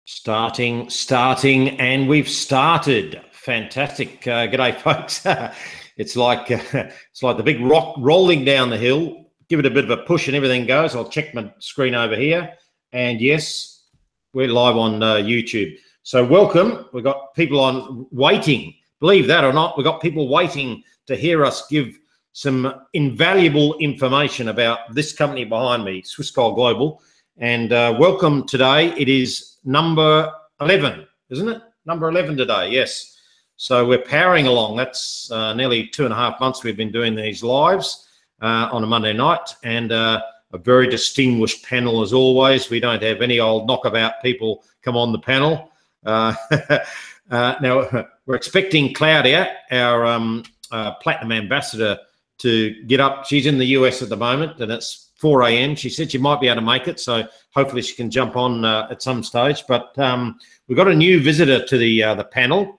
Starting, and we've started. Fantastic. G'day, folks. It's like the big rock rolling down the hill. Give it a bit of a push and everything goes. I'll check my screen over here. And yes, we're live on YouTube. So welcome. We've got people on waiting. Believe that or not, we've got people waiting to hear us give some invaluable information about this company behind me, Swiss Gold Global. And welcome today. It is number 11, isn't it? Number 11 today, yes. So we're powering along. That's nearly 2.5 months we've been doing these lives on a Monday night, and a very distinguished panel as always. We don't have any old knockabout people come on the panel. Now, we're expecting Claudia, our Platinum Ambassador, to get up. She's in the US at the moment, and it's 4 a.m. She said she might be able to make it, so hopefully she can jump on at some stage. But we've got a new visitor to the panel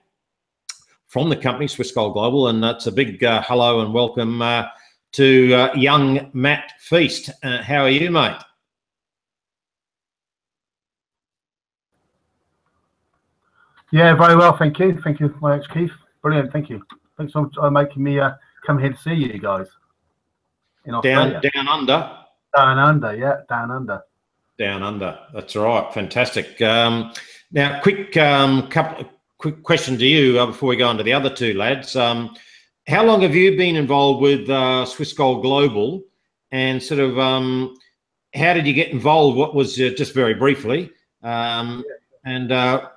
from the company, Swiss Gold Global, and that's a big hello and welcome to young Matt Feast. How are you, mate? Yeah, very well, thank you. Thank you very much, Keith. Brilliant, thank you. Thanks for making me come here to see you guys in Australia. Down under. Down under, yeah, down under. Down under. That's right. Fantastic. Now, quick question to you before we go on to the other two lads. How long have you been involved with Swiss Gold Global, and sort of how did you get involved? What was just very briefly, and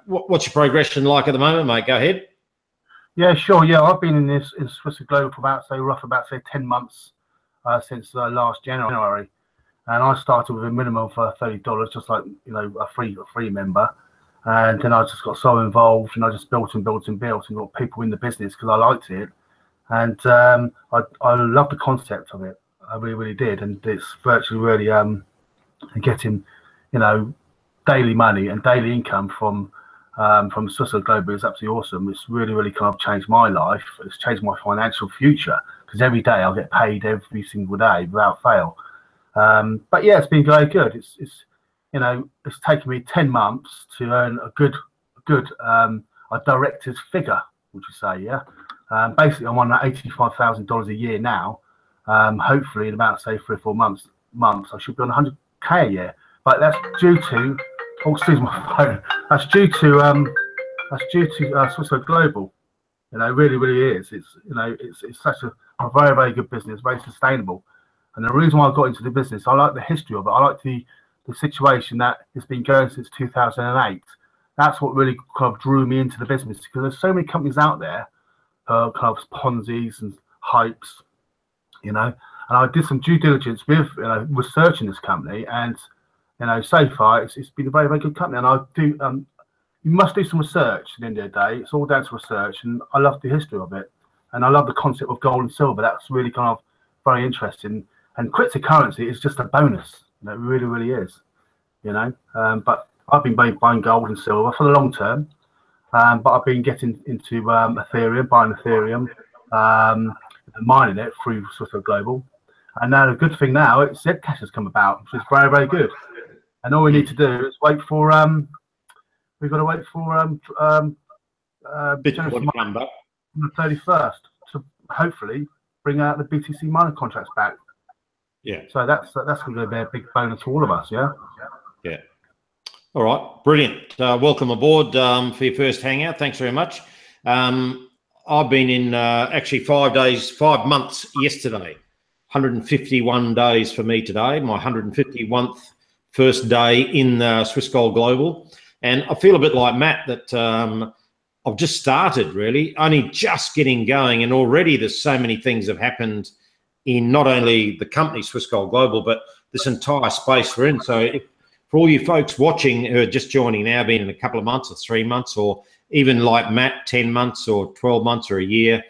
what's your progression like at the moment, mate? Go ahead. Yeah, sure. Yeah, I've been in Swiss Gold Global for about 10 months since last January. And I started with a minimum for $30, just like, you know, a free member. And then I just got so involved, and I just built and got people in the business because I liked it. And I love the concept of it. I really, really did. And it's virtually really getting, you know, daily money and daily income from Swiss Gold Global is absolutely awesome. It's really, really kind of changed my life. It's changed my financial future because every day I'll get paid every single day without fail. But yeah, it's been very good. It's you know, it's taken me 10 months to earn a good a director's figure, would you say? Yeah. Basically, I'm on that $85,000 a year now. Hopefully, in about say 3 or 4 months, I should be on 100K a year. But that's due to, oh, excuse my phone. That's due to Swiss Gold Global. You know, it really, really is. It's, you know, it's such a very, very good business, very sustainable. And the reason why I got into the business, I like the history of it. I like the situation that it's been going since 2008. That's what really kind of drew me into the business, because there's so many companies out there, kind of Ponzi's and hypes, you know. And I did some due diligence with, you know, researching this company, and you know, so far it's been a very, very good company. And I do, you must do some research at the end of the day. It's all down to research, and I love the history of it, and I love the concept of gold and silver. That's really kind of very interesting. And cryptocurrency is just a bonus. You know, it really, really is. You know, but I've been buying gold and silver for the long term. But I've been getting into Ethereum, buying Ethereum, mining it through Swiss Gold Global. And now the good thing now, it's Zcash has come about, which is very, very good. And all we need to do is wait for we've got to wait for Bitcoin come back on the 31st to hopefully bring out the BTC mining contracts back. Yeah. So that's going to be a big bonus for all of us. Yeah. Yeah. All right. Brilliant. Welcome aboard for your first hangout. Thanks very much. I've been in actually 5 months yesterday. 151 days for me today. My 151st first day in Swiss Gold Global, and I feel a bit like Matt that I've just started, really, only just getting going, and already there's so many things have happened in not only the company Swiss Gold Global, but this entire space we're in. So for all you folks watching who are just joining now, been in a couple of months or 3 months, or even like Matt, 10 months or 12 months or a year,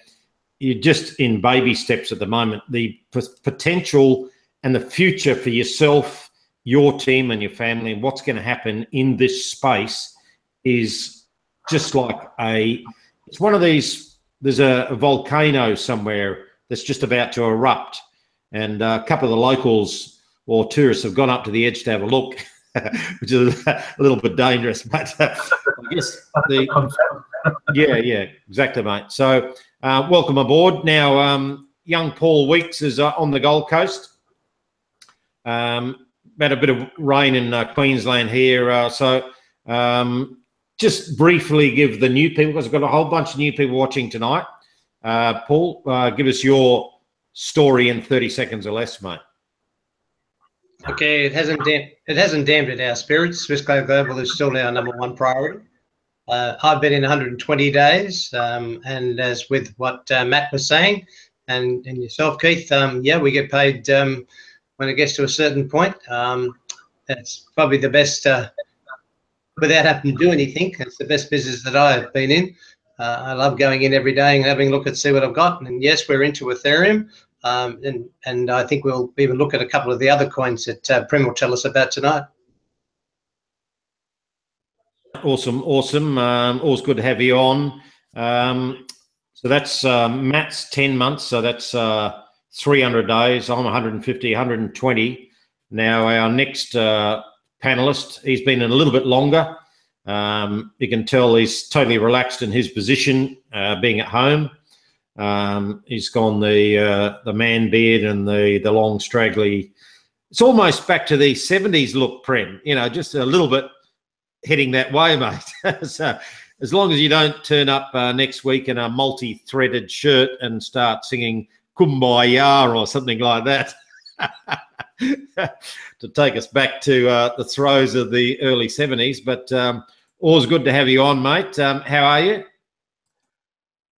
you're just in baby steps at the moment. The potential and the future for yourself, your team and your family, and what's going to happen in this space is just like it's one of these, there's a volcano somewhere that's just about to erupt, and a couple of the locals or tourists have gone up to the edge to have a look. which is a little bit dangerous. But I guess yeah, exactly, mate. So welcome aboard. Now, young Paul Weeks is on the Gold Coast. Had a bit of rain in Queensland here, so just briefly give the new people, because I've got a whole bunch of new people watching tonight. Paul, give us your story in 30 seconds or less, mate. Okay, it hasn't dampened our spirits. Swissquote Global is still our #1 priority. I've been in 120 days, and as with what Matt was saying, and yourself, Keith, yeah, we get paid when it gets to a certain point. It's probably the best, without having to do anything, it's the best business that I've been in. I love going in every day and having a look and see what I've got. And yes, we're into Ethereum. And I think we'll even look at a couple of the other coins that Prem will tell us about tonight. Awesome. Always good to have you on. So that's Matt's 10 months. So that's 300 days. I'm 150, 120. Now our next panelist, he's been in a little bit longer. You can tell he's totally relaxed in his position, being at home. He's gone the man beard and the long straggly. It's almost back to the 70s look, Prem. You know, just a little bit heading that way, mate. So as long as you don't turn up next week in a multi-threaded shirt and start singing Kumbaya or something like that. To take us back to the throes of the early 70s. But always good to have you on, mate. How are you?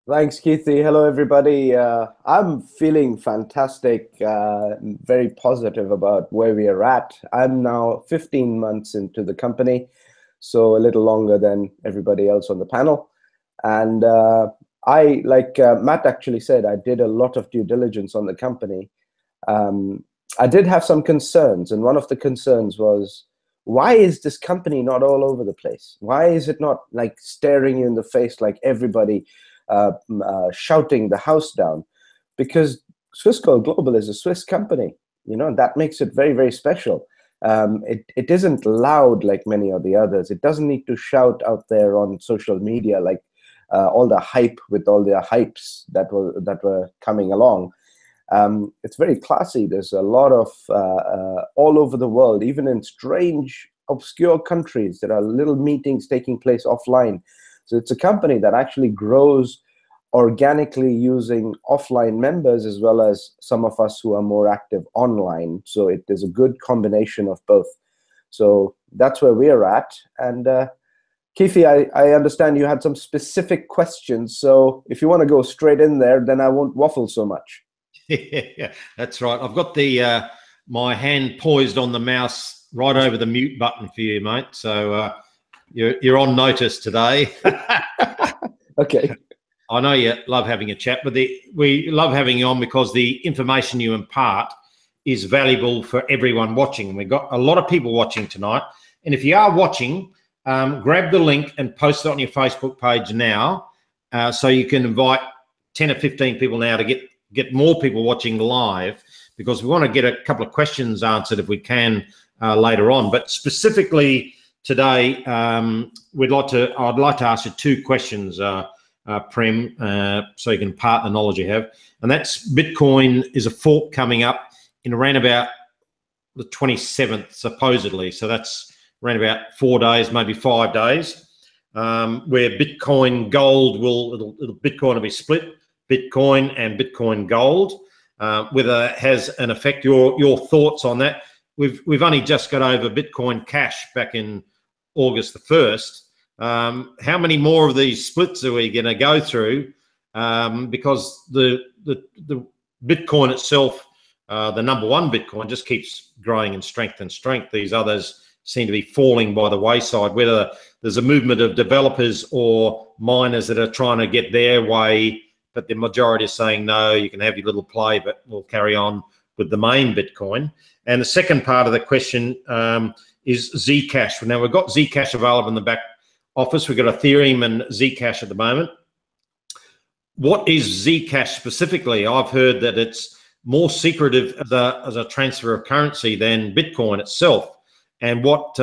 Thanks, Keithy. Hello, everybody. I'm feeling fantastic, very positive about where we are at. I'm now 15 months into the company, so a little longer than everybody else on the panel. And I, like Matt actually said, I did a lot of due diligence on the company. I did have some concerns, and one of the concerns was, why is this company not all over the place? Why is it not like staring you in the face like everybody shouting the house down? Because Swissquote Global is a Swiss company, you know, and that makes it very, very special. It isn't loud like many of the others. It doesn't need to shout out there on social media like all the hype with all the hypes that were coming along. It's very classy. There's a lot of all over the world, even in strange, obscure countries, there are little meetings taking place offline. So it's a company that actually grows organically using offline members as well as some of us who are more active online. So it is a good combination of both. So that's where we're at. And Keithy, I understand you had some specific questions. So if you want to go straight in there, then I won't waffle so much. Yeah, that's right. I've got the my hand poised on the mouse right over the mute button for you, mate. So you're on notice today. Okay. I know you love having a chat, but we love having you on because the information you impart is valuable for everyone watching. We've got a lot of people watching tonight. And if you are watching, grab the link and post it on your Facebook page now, so you can invite 10 or 15 people now to get more people watching live, because we want to get a couple of questions answered if we can later on. But specifically today, I'd like to ask you two questions, Prem, so you can impart the knowledge you have. And that's Bitcoin is a fork coming up in around about the 27th, supposedly. So that's around about 4 days, maybe 5 days, where Bitcoin Gold Bitcoin will be split. Bitcoin and Bitcoin Gold, whether it has an effect. Your thoughts on that? We've only just got over Bitcoin Cash back in August the 1st. How many more of these splits are we going to go through? Because the Bitcoin itself, the #1 Bitcoin, just keeps growing in strength and strength. These others seem to be falling by the wayside. Whether there's a movement of developers or miners that are trying to get their way, but the majority is saying, no, you can have your little play, but we'll carry on with the main Bitcoin. And the second part of the question is Zcash. Now, we've got Zcash available in the back office. We've got Ethereum and Zcash at the moment. What is Zcash specifically? I've heard that it's more secretive as a transfer of currency than Bitcoin itself. and what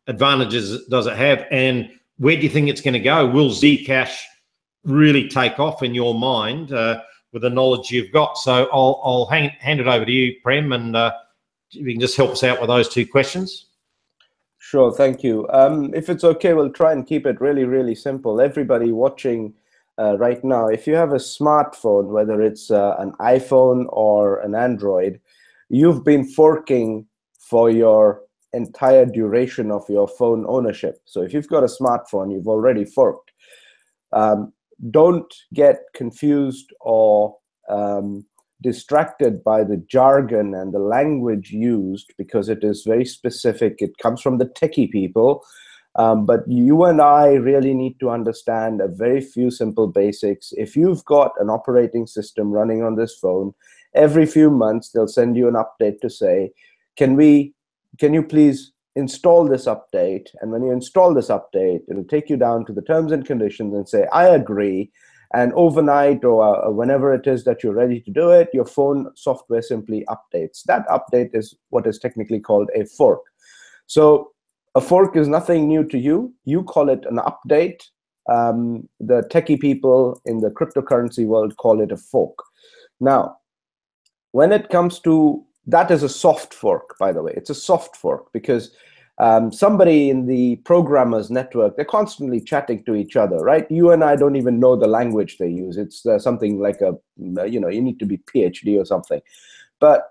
advantages does it have, and where do you think it's going to go? Will Zcash really take off in your mind with the knowledge you've got? So I'll hand it over to you, Prem, and you can just help us out with those two questions. Sure, thank you. If it's okay, we'll try and keep it really, really simple. Everybody watching right now, if you have a smartphone, whether it's an iPhone or an Android, you've been forking for your entire duration of your phone ownership. So if you've got a smartphone, you've already forked. Don't get confused or distracted by the jargon and the language used, because it is very specific. It comes from the techie people. But you and I really need to understand a very few simple basics. If you've got an operating system running on this phone, every few months they'll send you an update to say, can you please install this update? And when you install this update, it'll take you down to the terms and conditions and say, I agree. And overnight or whenever it is that you're ready to do it, your phone software simply updates. That update is what is technically called a fork. So a fork is nothing new to you. You call it an update. The techie people in the cryptocurrency world call it a fork. Now, when it comes to, that is a soft fork, by the way. It's a soft fork because somebody in the programmers network, they're constantly chatting to each other, right? You and I don't even know the language they use. It's something like you need to be PhD or something. But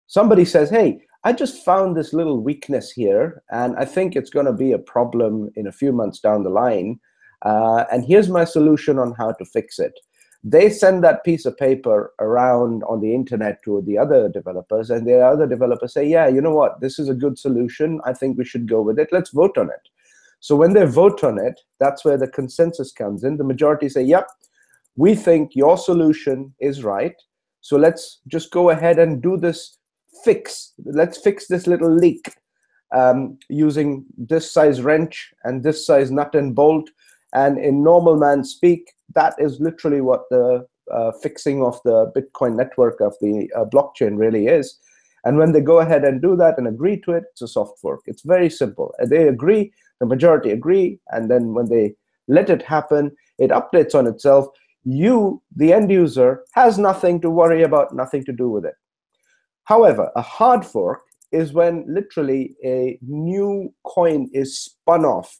somebody says, hey, I just found this little weakness here, and I think it's going to be a problem in a few months down the line. And here's my solution on how to fix it. They send that piece of paper around on the internet to the other developers, and the other developers say, yeah, you know what, this is a good solution. I think we should go with it. Let's vote on it. So when they vote on it, that's where the consensus comes in. The majority say, yep, we think your solution is right. So let's just go ahead and do this fix. Let's fix this little leak using this size wrench and this size nut and bolt. And in normal man speak, that is literally what the fixing of the Bitcoin network of the blockchain really is. And when they go ahead and do that and agree to it, it's a soft fork. It's very simple. They agree, the majority agree, and then when they let it happen, it updates on itself. You, the end user, has nothing to worry about, nothing to do with it. However, a hard fork is when literally a new coin is spun off.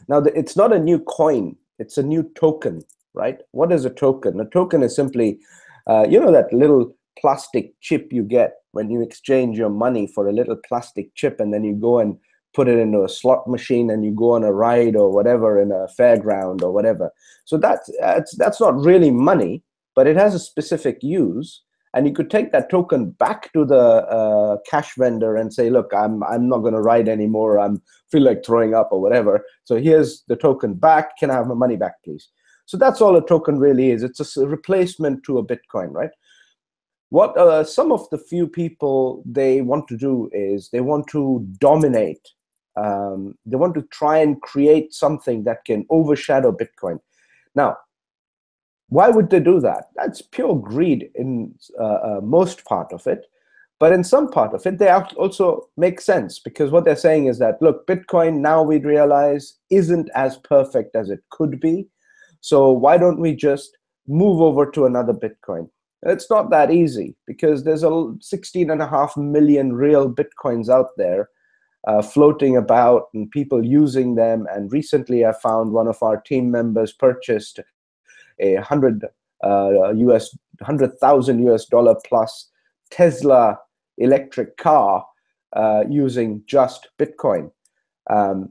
Now, it's not a new coin, it's a new token, right? What is a token? A token is simply, that little plastic chip you get when you exchange your money for a little plastic chip, and then you go and put it into a slot machine and you go on a ride or whatever in a fairground or whatever. So that's not really money, but it has a specific use. And you could take that token back to the cash vendor and say, look, I'm not going to ride anymore. I feel like throwing up or whatever. So here's the token back. Can I have my money back, please? So that's all a token really is. It's a replacement to a Bitcoin, right? What some of the few people they want to do is they want to dominate. They want to try and create something that can overshadow Bitcoin. Now, why would they do that? That's pure greed in most part of it. But in some part of it, they also make sense, because what they're saying is that, look, Bitcoin, now we realize, isn't as perfect as it could be. So why don't we just move over to another Bitcoin? And it's not that easy, because there's 16.5 million real Bitcoins out there floating about and people using them. And recently I found one of our team members purchased a $100,000 plus Tesla electric car using just Bitcoin. Don't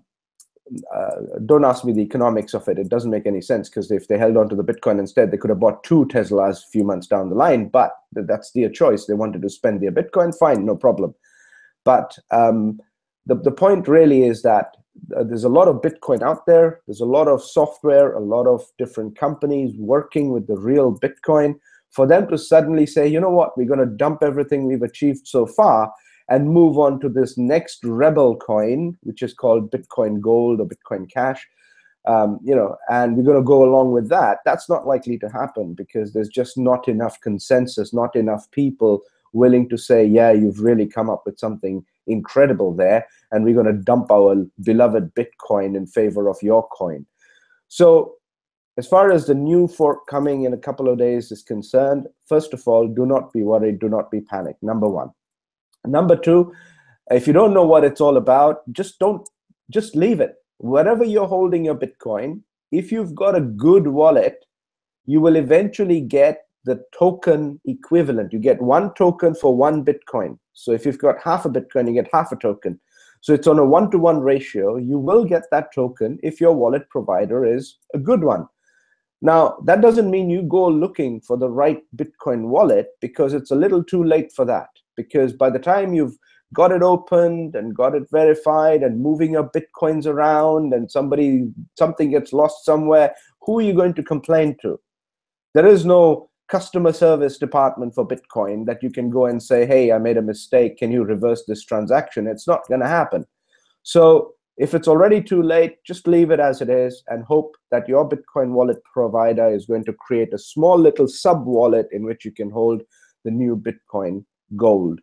ask me the economics of it. It doesn't make any sense, because if they held on to the Bitcoin instead, they could have bought 2 Teslas a few months down the line. But that's their choice. They wanted to spend their Bitcoin, fine, no problem. But the point really is that there's a lot of Bitcoin out there. There's a lot of software, a lot of different companies working with the real Bitcoin. For them to suddenly say, you know what, we're going to dump everything we've achieved so far and move on to this next rebel coin, which is called Bitcoin Gold or Bitcoin Cash, and we're going to go along with that. That's not likely to happen, because there's just not enough consensus, not enough people willing to say, yeah, you've really come up with something incredible there, and we're going to dump our beloved Bitcoin in favor of your coin. So as far as the new fork coming in a couple of days is concerned, first of all, do not be worried, do not be panicked, number one. Number two, if you don't know what it's all about, just leave it. Wherever you're holding your Bitcoin, if you've got a good wallet, you will eventually get the token equivalent. You get one token for one Bitcoin. So if you've got half a Bitcoin, you get half a token. So it's on a 1-to-1 ratio. You will get that token if your wallet provider is a good one. Now, that doesn't mean you go looking for the right Bitcoin wallet, because it's a little too late for that. Because by the time you've got it opened and got it verified and moving your Bitcoins around and something gets lost somewhere, who are you going to complain to? There is no customer service department for Bitcoin that you can go and say, hey, I made a mistake, can you reverse this transaction? It's not going to happen. So if it's already too late, just leave it as it is and hope that your Bitcoin wallet provider is going to create a small little sub-wallet in which you can hold the new Bitcoin Gold.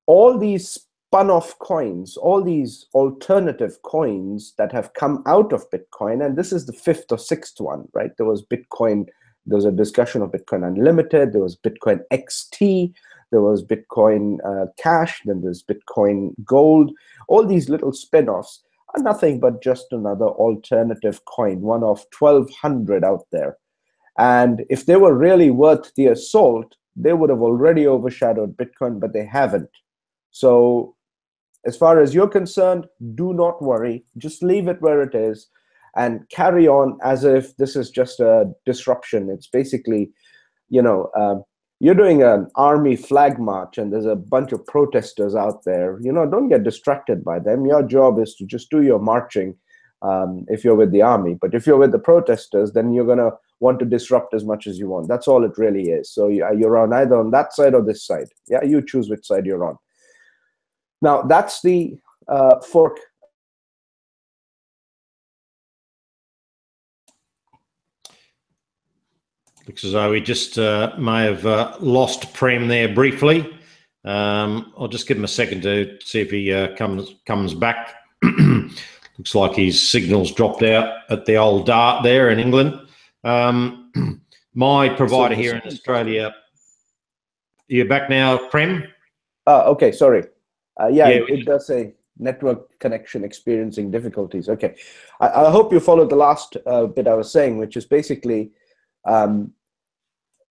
All these spun-off coins, all these alternative coins that have come out of Bitcoin, and this is the 5th or 6th one, right? There was Bitcoin, there was a discussion of Bitcoin Unlimited, there was Bitcoin XT, there was Bitcoin Cash, then there's Bitcoin Gold. All these little spin-offs are nothing but just another alternative coin, one of 1,200 out there. And if they were really worth the assault, they would have already overshadowed Bitcoin, but they haven't. So as far as you're concerned, do not worry. Just leave it where it is and carry on as if this is just a disruption. It's basically, you know, you're doing an army flag march and there's a bunch of protesters out there. You know, don't get distracted by them. Your job is to just do your marching if you're with the army. But if you're with the protesters, then you're going to want to disrupt as much as you want. That's all it really is. So you're on either on that side or this side. Yeah, you choose which side you're on. Now, that's the fork. Looks as though we just may have lost Prem there briefly. I'll just give him a second to see if he comes back. Looks like his signal's dropped out at the old Dart there in England. My provider here in Australia. You're back now, Prem? Okay, sorry. Yeah, it does say network connection experiencing difficulties. Okay. I hope you followed the last bit I was saying, which is basically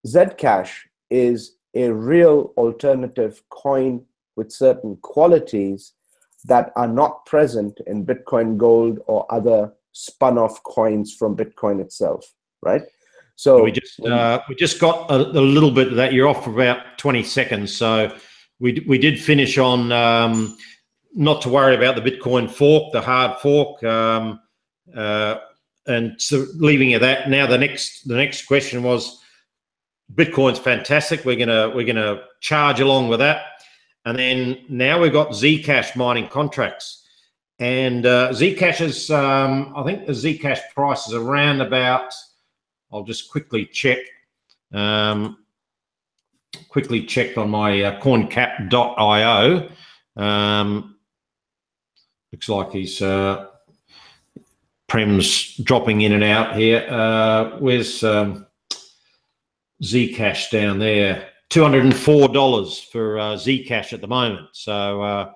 Zcash is a real alternative coin with certain qualities that are not present in Bitcoin Gold or other spun-off coins from Bitcoin itself, right? So we just got a little bit of that. You're off for about 20 seconds. So we did finish on not to worry about the Bitcoin fork, the hard fork, and so leaving it at that. Now the next question was, Bitcoin's fantastic. We're gonna charge along with that, and then now we've got Zcash mining contracts, and Zcash is I think the Zcash price is around about. I'll just quickly check. Quickly checked on my coincap.io. Looks like he's Prem's dropping in and out here. Where's Zcash down there? $204 for Zcash at the moment. So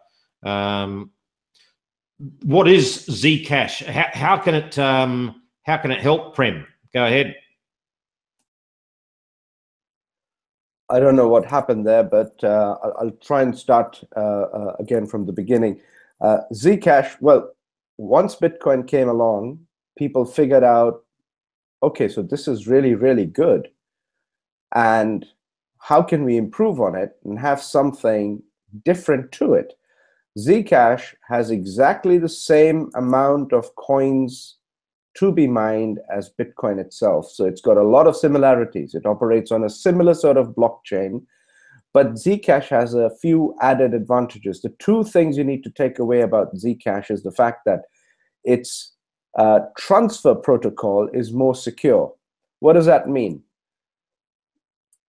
what is Zcash? How can it help, Prem? Go ahead. I don't know what happened there, but I'll try and start again from the beginning. Zcash, well, once Bitcoin came along, people figured out, okay, so this is really, really good. And how can we improve on it and have something different to it? Zcash has exactly the same amount of coins to be mined as Bitcoin itself. So it's got a lot of similarities. It operates on a similar sort of blockchain, but Zcash has a few added advantages. The two things you need to take away about Zcash is the fact that its transfer protocol is more secure. What does that mean?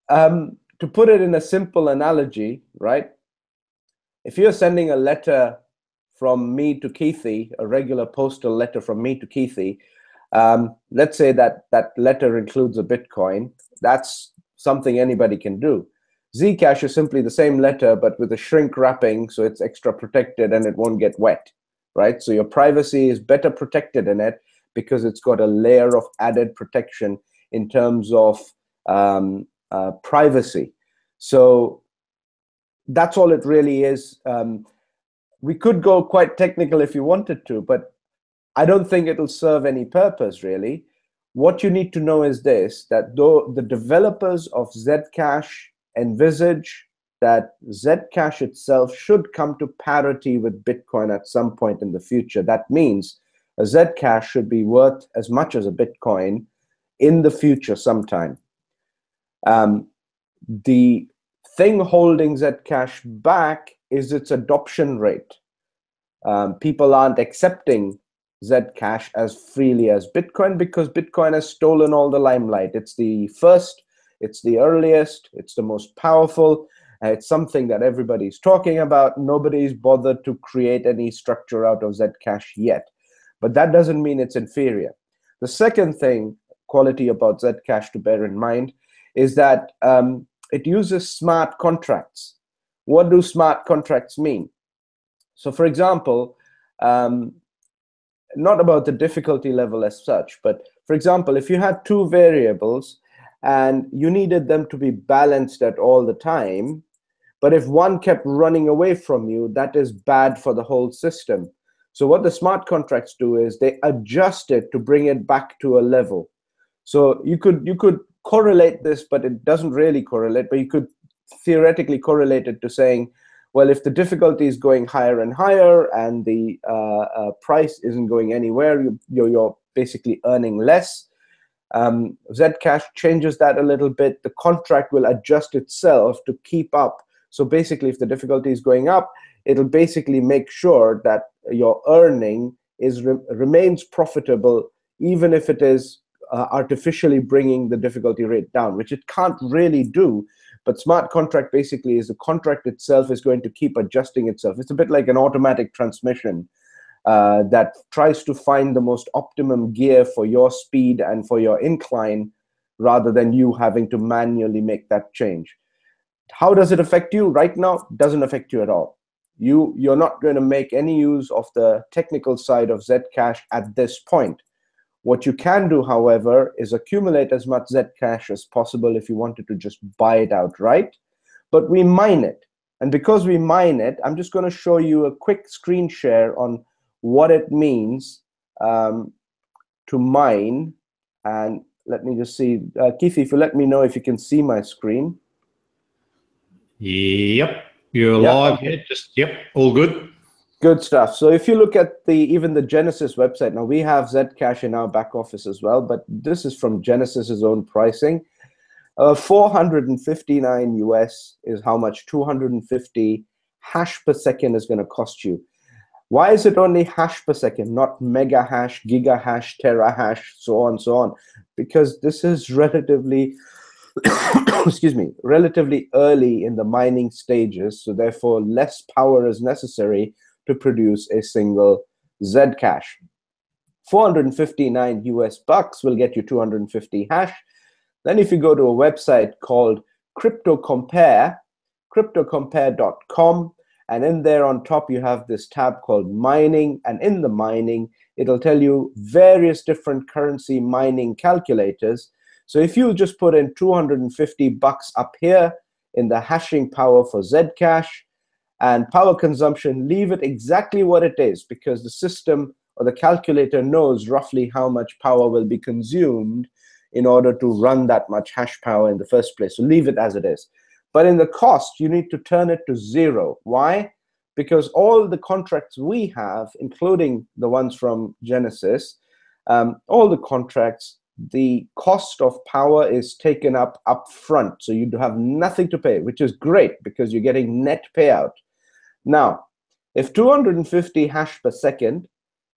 To put it in a simple analogy, right? if you're sending a letter from me to Keithy, a regular postal letter from me to Keithy, let's say that that letter includes a Bitcoin, that's something anybody can do. Zcash is simply the same letter, but with a shrink wrapping, so it's extra protected and it won't get wet, right? So your privacy is better protected in it because it's got a layer of added protection in terms of privacy. So that's all it really is. We could go quite technical if you wanted to, but I don't think it'll serve any purpose, really. What you need to know is this, that though the developers of Zcash envisage that Zcash itself should come to parity with Bitcoin at some point in the future. That means a Zcash should be worth as much as a Bitcoin in the future sometime. The thing holding Zcash back is its adoption rate. People aren't accepting Zcash as freely as Bitcoin because Bitcoin has stolen all the limelight. It's the first, it's the earliest, it's the most powerful. It's something that everybody's talking about. Nobody's bothered to create any structure out of Zcash yet. But that doesn't mean it's inferior. The second quality about Zcash to bear in mind is that it uses smart contracts. What do smart contracts mean? So for example, not about the difficulty level as such, but for example, if you had two variables and you needed them to be balanced at all the time, but if one kept running away from you, that is bad for the whole system. So what the smart contracts do is they adjust it to bring it back to a level. So you could correlate this, but it doesn't really correlate, but you could theoretically correlate it to saying, well, if the difficulty is going higher and higher and the price isn't going anywhere, you're basically earning less. Zcash changes that a little bit. The contract will adjust itself to keep up. So basically, if the difficulty is going up, it'll basically make sure that your earning remains profitable, even if it is artificially bringing the difficulty rate down, which it can't really do. But smart contract basically is the contract itself is going to keep adjusting itself. It's a bit like an automatic transmission that tries to find the most optimum gear for your speed and for your incline, rather than you having to manually make that change. How does it affect you? Right now, it doesn't affect you at all. You're not going to make any use of the technical side of Zcash at this point. What you can do, however, is accumulate as much Zcash as possible if you wanted to just buy it outright. But we mine it. And because we mine it, I'm just going to show you a quick screen share on what it means to mine. And let me just see. Keith, if you let me know if you can see my screen. Yep, you're live. Okay. Yep, all good. Good stuff. So if you look at even the Genesis website, now we have Zcash in our back office as well, but this is from Genesis's own pricing. 459 US is how much 250 hash per second is going to cost you. Why is it only hash per second, not mega hash, giga hash, tera hash, so on, so on? Because this is relatively excuse me, relatively early in the mining stages, so therefore less power is necessary to produce a single Zcash. 459 US bucks will get you 250 hash. Then if you go to a website called cryptocompare.com, and in there on top you have this tab called mining, and in the mining it'll tell you various different currency mining calculators. So if you just put in 250 bucks up here in the hashing power for Zcash and power consumption, leave it exactly what it is, because the system or the calculator knows roughly how much power will be consumed in order to run that much hash power in the first place. So leave it as it is. But in the cost, you need to turn it to 0. Why? Because all the contracts we have, including the ones from Genesis, all the contracts, the cost of power is taken up front. So you have nothing to pay, which is great because you're getting net payout. Now, if 250 hash per second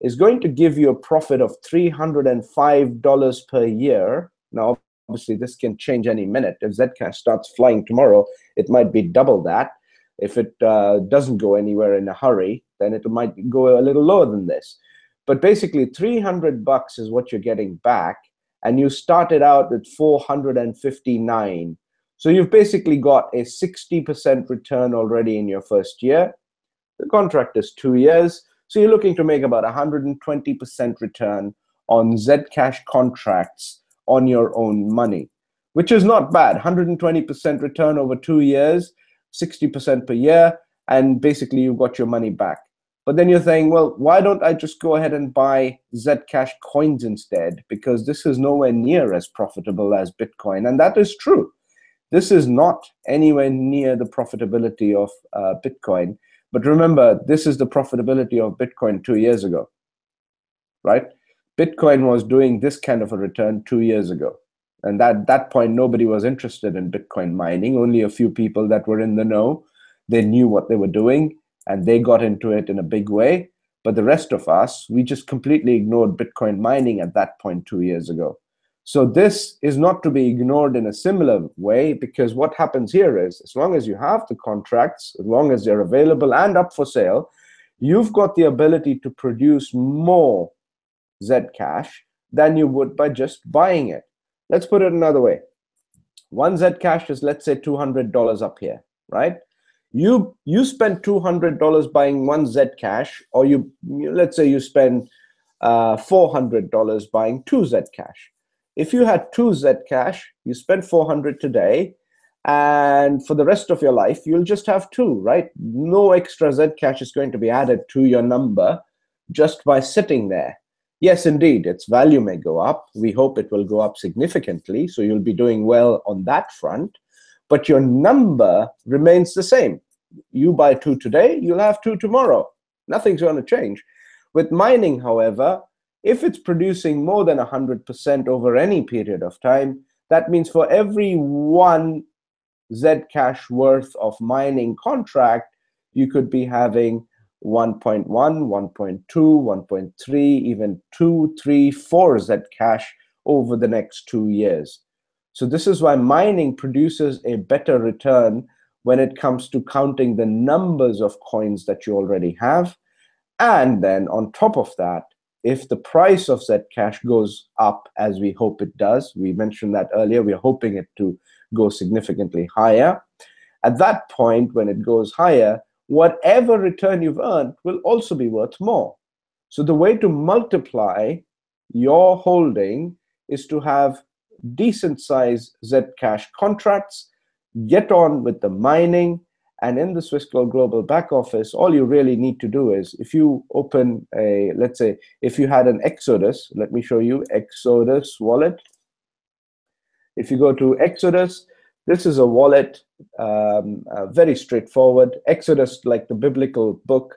is going to give you a profit of $305 per year, now obviously this can change any minute. If Zcash starts flying tomorrow, it might be double that. If it doesn't go anywhere in a hurry, then it might go a little lower than this. But basically, $300 is what you're getting back, and you started out with 459. So you've basically got a 60% return already in your first year. The contract is 2 years, so you're looking to make about 120% return on Zcash contracts on your own money, which is not bad. 120% return over 2 years, 60% per year, and basically you've got your money back. But then you're saying, well, why don't I just go ahead and buy Zcash coins instead? Because this is nowhere near as profitable as Bitcoin. And that is true. This is not anywhere near the profitability of Bitcoin. But remember, this is the profitability of Bitcoin 2 years ago, right? Bitcoin was doing this kind of a return 2 years ago. And at that point, nobody was interested in Bitcoin mining. Only a few people that were in the know. They knew what they were doing, and they got into it in a big way. But the rest of us, we just completely ignored Bitcoin mining at that point 2 years ago. So this is not to be ignored in a similar way, because what happens here is, as long as you have the contracts, as long as they're available and up for sale, you've got the ability to produce more Zcash than you would by just buying it. Let's put it another way. One Zcash is, let's say, $200 up here, right? You spend $200 buying one Zcash, or let's say you spend $400 buying two Zcash. If you had two Zcash, you spend $400 today, and for the rest of your life, you'll just have two, right? No extra Zcash is going to be added to your number just by sitting there. Yes, indeed, its value may go up. We hope it will go up significantly, so you'll be doing well on that front. But your number remains the same. You buy two today, you'll have two tomorrow. Nothing's going to change. With mining, however, if it's producing more than 100% over any period of time, that means for every one Zcash worth of mining contract, you could be having 1.1, 1.2, 1.3, even 2, 3, 4 Zcash over the next 2 years. So this is why mining produces a better return when it comes to counting the numbers of coins that you already have. And then on top of that, if the price of Zcash goes up, as we hope it does, we mentioned that earlier, we're hoping it to go significantly higher. At that point, when it goes higher, whatever return you've earned will also be worth more. So the way to multiply your holding is to have decent size Zcash contracts, get on with the mining, and in the Swissquote Global back office, all you really need to do is, if you open a, let's say, if you had an Exodus, let me show you Exodus wallet. If you go to Exodus, this is a wallet, very straightforward. Exodus, like the biblical book,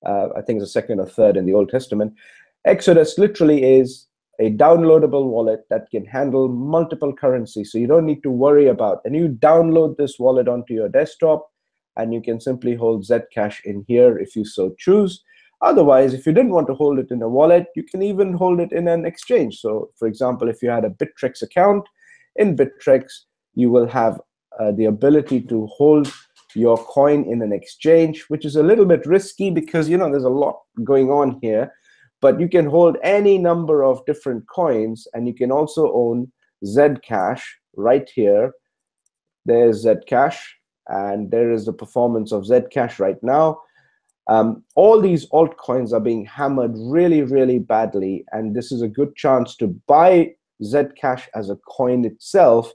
I think it's the second or third in the Old Testament. Exodus literally is a downloadable wallet that can handle multiple currencies. So you don't need to worry about, and you download this wallet onto your desktop, and you can simply hold Zcash in here if you so choose. Otherwise, if you didn't want to hold it in a wallet, you can even hold it in an exchange. So for example, if you had a Bittrex account, in Bittrex, you will have the ability to hold your coin in an exchange, which is a little bit risky because, there's a lot going on here. But you can hold any number of different coins, and you can also own Zcash right here. There's Zcash, and there is the performance of Zcash right now. All these altcoins are being hammered really, really badly, and this is a good chance to buy Zcash as a coin itself.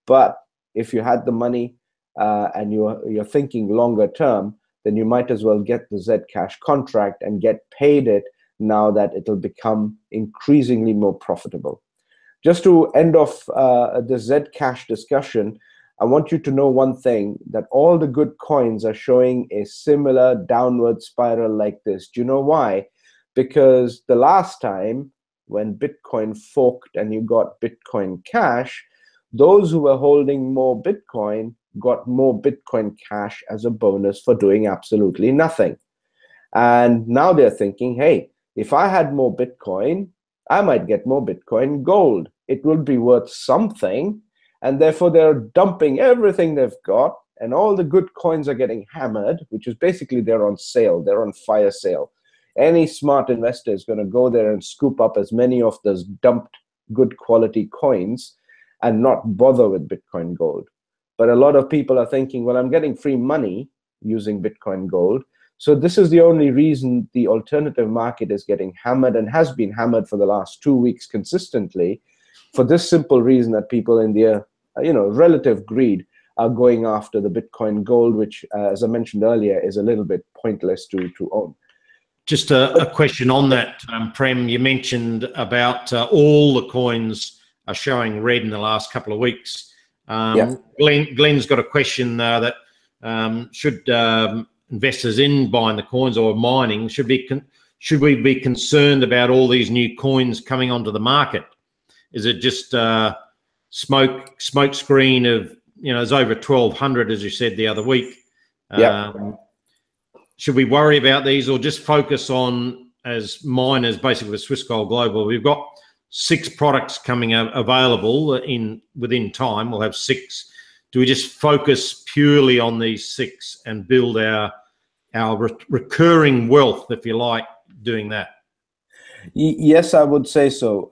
But if you had the money and you're thinking longer term, then you might as well get the Zcash contract and get paid it now that it'll become increasingly more profitable. Just to end off the Zcash discussion, I want you to know one thing, that all the good coins are showing a similar downward spiral like this. Do you know why? Because the last time when Bitcoin forked and you got Bitcoin Cash, those who were holding more Bitcoin got more Bitcoin Cash as a bonus for doing absolutely nothing. And now they're thinking, hey, if I had more Bitcoin, I might get more Bitcoin Gold. It will be worth something. And therefore, they're dumping everything they've got and all the good coins are getting hammered, which is basically they're on sale, they're on fire sale. Any smart investor is going to go there and scoop up as many of those dumped good quality coins and not bother with Bitcoin Gold. But a lot of people are thinking, well, I'm getting free money using Bitcoin Gold. So this is the only reason the alternative market is getting hammered and has been hammered for the last 2 weeks consistently, for this simple reason that people in their relative greed are going after the Bitcoin Gold, which, as I mentioned earlier, is a little bit pointless to own. Just a question on that, Prem. You mentioned about all the coins are showing red in the last couple of weeks. Yeah. Glenn's got a question that should investors in buying the coins or mining, should we be concerned about all these new coins coming onto the market? Is it just smoke screen of, there's over 1,200, as you said the other week. Yeah. Should we worry about these, or just focus on, as miners, basically with Swiss Gold Global, we've got 6 products coming available within time. We'll have 6. Do we just focus purely on these 6 and build our recurring wealth, if you like, doing that? Yes, I would say so.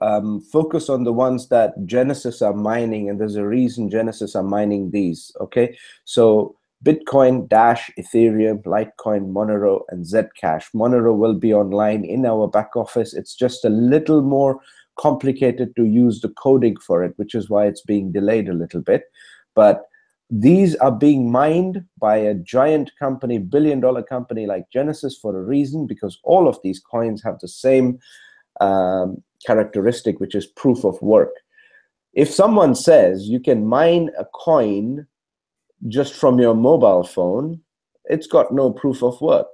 Focus on the ones that Genesis are mining, and there's a reason Genesis are mining these. Okay, so Bitcoin, Dash, Ethereum, Litecoin, Monero, and Zcash. Monero will be online in our back office. It's just a little more complicated to use the coding for it, which is why it's being delayed a little bit. But these are being mined by a giant company, billion-dollar company like Genesis for a reason, because all of these coins have the same characteristic, which is proof of work. If someone says you can mine a coin just from your mobile phone, it's got no proof of work.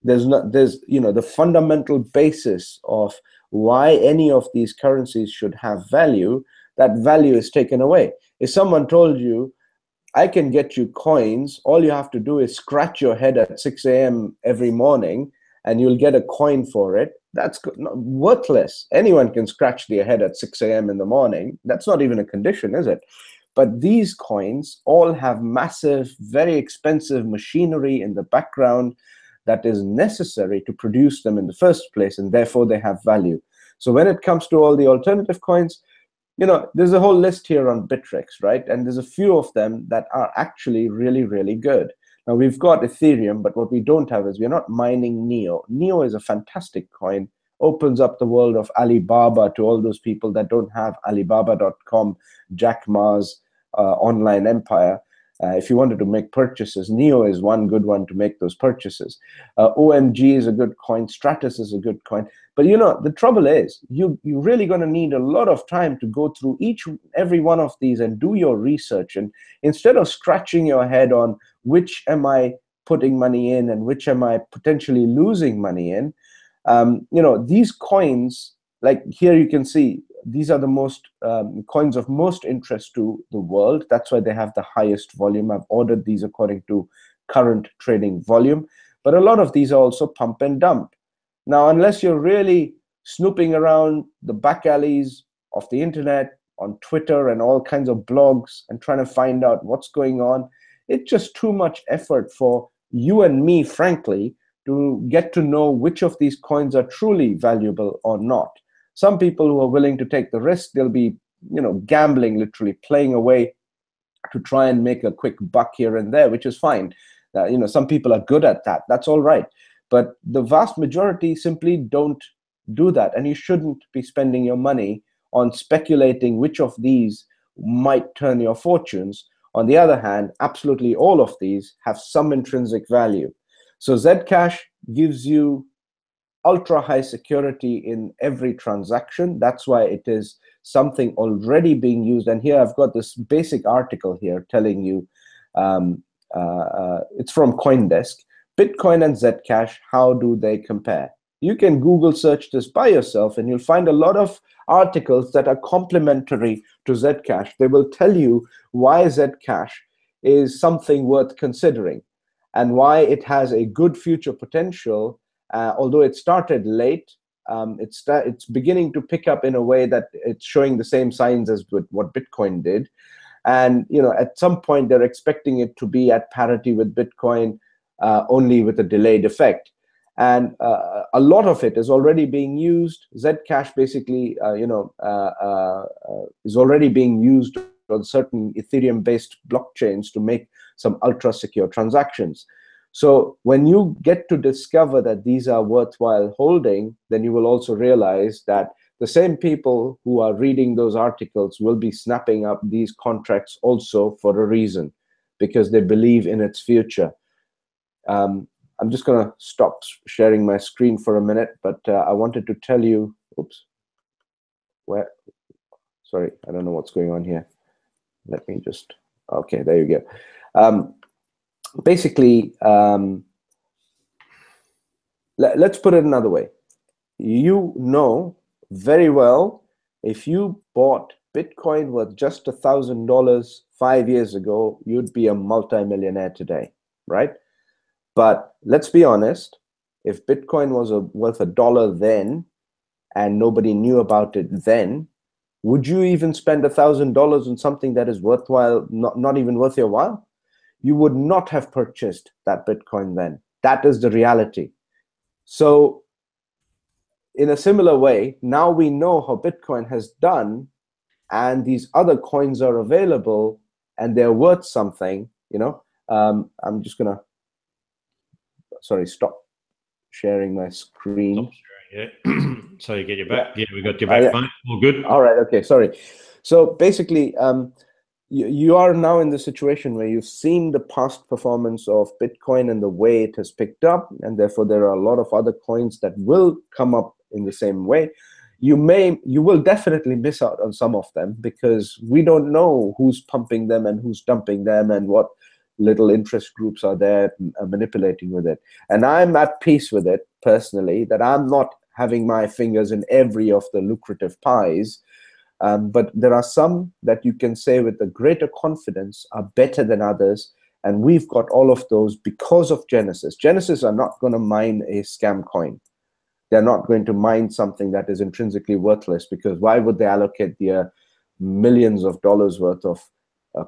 There's the fundamental basis of why any of these currencies should have value, that value is taken away. If someone told you, I can get you coins, all you have to do is scratch your head at 6 a.m. every morning and you'll get a coin for it, that's worthless. Anyone can scratch their head at 6 a.m. in the morning. That's not even a condition, is it? But these coins all have massive, very expensive machinery in the background that is necessary to produce them in the first place, and therefore they have value. So when it comes to all the alternative coins, there's a whole list here on Bittrex, right? And there's a few of them that are actually really, really good. Now, we've got Ethereum, but what we don't have is we're not mining Neo. Neo is a fantastic coin, opens up the world of Alibaba to all those people that don't have Alibaba.com, Jack Ma's online empire. If you wanted to make purchases, Neo is one good one to make those purchases. OMG is a good coin. Stratus is a good coin. But the trouble is, you're really going to need a lot of time to go through every one of these and do your research. And instead of scratching your head on which am I putting money in and which am I potentially losing money in, these coins, like here you can see, these are the most coins of most interest to the world. That's why they have the highest volume. I've ordered these according to current trading volume. But a lot of these are also pump and dump. Now, unless you're really snooping around the back alleys of the internet, on Twitter and all kinds of blogs and trying to find out what's going on, it's just too much effort for you and me, frankly, to get to know which of these coins are truly valuable or not. Some people who are willing to take the risk, they'll be, gambling, literally playing away to try and make a quick buck here and there, which is fine. Some people are good at that. That's all right. But the vast majority simply don't do that. And you shouldn't be spending your money on speculating which of these might turn your fortunes. On the other hand, absolutely all of these have some intrinsic value. So Zcash gives you ultra high security in every transaction. That's why it is something already being used. And here I've got this basic article here telling you, it's from CoinDesk, Bitcoin and Zcash, how do they compare? You can Google search this by yourself and you'll find a lot of articles that are complementary to Zcash. They will tell you why Zcash is something worth considering and why it has a good future potential. Although it started late, it's beginning to pick up in a way that it's showing the same signs as what Bitcoin did. And at some point they're expecting it to be at parity with Bitcoin, only with a delayed effect. And a lot of it is already being used. Zcash basically, is already being used on certain Ethereum-based blockchains to make some ultra-secure transactions. So when you get to discover that these are worthwhile holding, then you will also realize that the same people who are reading those articles will be snapping up these contracts also for a reason, because they believe in its future. I'm just going to stop sharing my screen for a minute, but I wanted to tell you, sorry, I don't know what's going on here. Let me just, okay, there you go. Basically, let's put it another way. You know very well, if you bought Bitcoin worth just $1,000 5 years ago, you'd be a multimillionaire today, right? But let's be honest, if Bitcoin was worth $1 then, and nobody knew about it then, would you even spend $1,000 on something that is worthwhile, not even worth your while? You would not have purchased that Bitcoin then. That is the reality. So in a similar way, now we know how Bitcoin has done, and these other coins are available and they're worth something, I'm just gonna, sorry, stop sharing my screen. Yeah. So you get your back. Yeah, we got your back, mate. All good. All right. Okay. Sorry. So basically, you are now in the situation where you've seen the past performance of Bitcoin and the way it has picked up, and therefore there are a lot of other coins that will come up in the same way. You will definitely miss out on some of them, because we don't know who's pumping them and who's dumping them and what little interest groups are there manipulating with it. And I'm at peace with it personally, that I'm not having my fingers in every of the lucrative pies. But there are some that you can say with a greater confidence are better than others. And we've got all of those because of Genesis. Genesis are not going to mine a scam coin. They're not going to mine something that is intrinsically worthless, because why would they allocate their millions of dollars worth of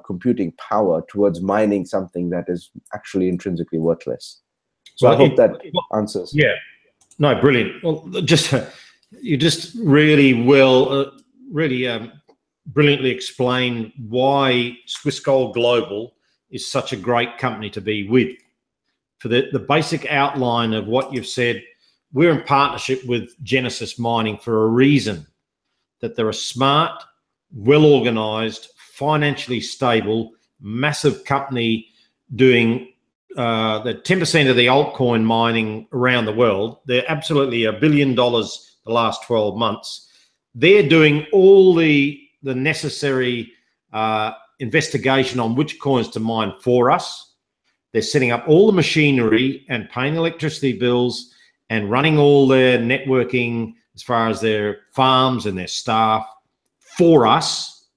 computing power towards mining something that is actually intrinsically worthless? So I hope that answers. Yeah. No, brilliant. Well, you just really will, brilliantly explain why Swiss Gold Global is such a great company to be with. For the basic outline of what you've said, we're in partnership with Genesis Mining for a reason, that they're a smart, well-organized, financially stable, massive company doing the 10% of the altcoin mining around the world. They're absolutely $1 billion the last 12 months. They're doing all the necessary investigation on which coins to mine for us. They're setting up all the machinery and paying electricity bills and running all their networking as far as their farms and their staff for us.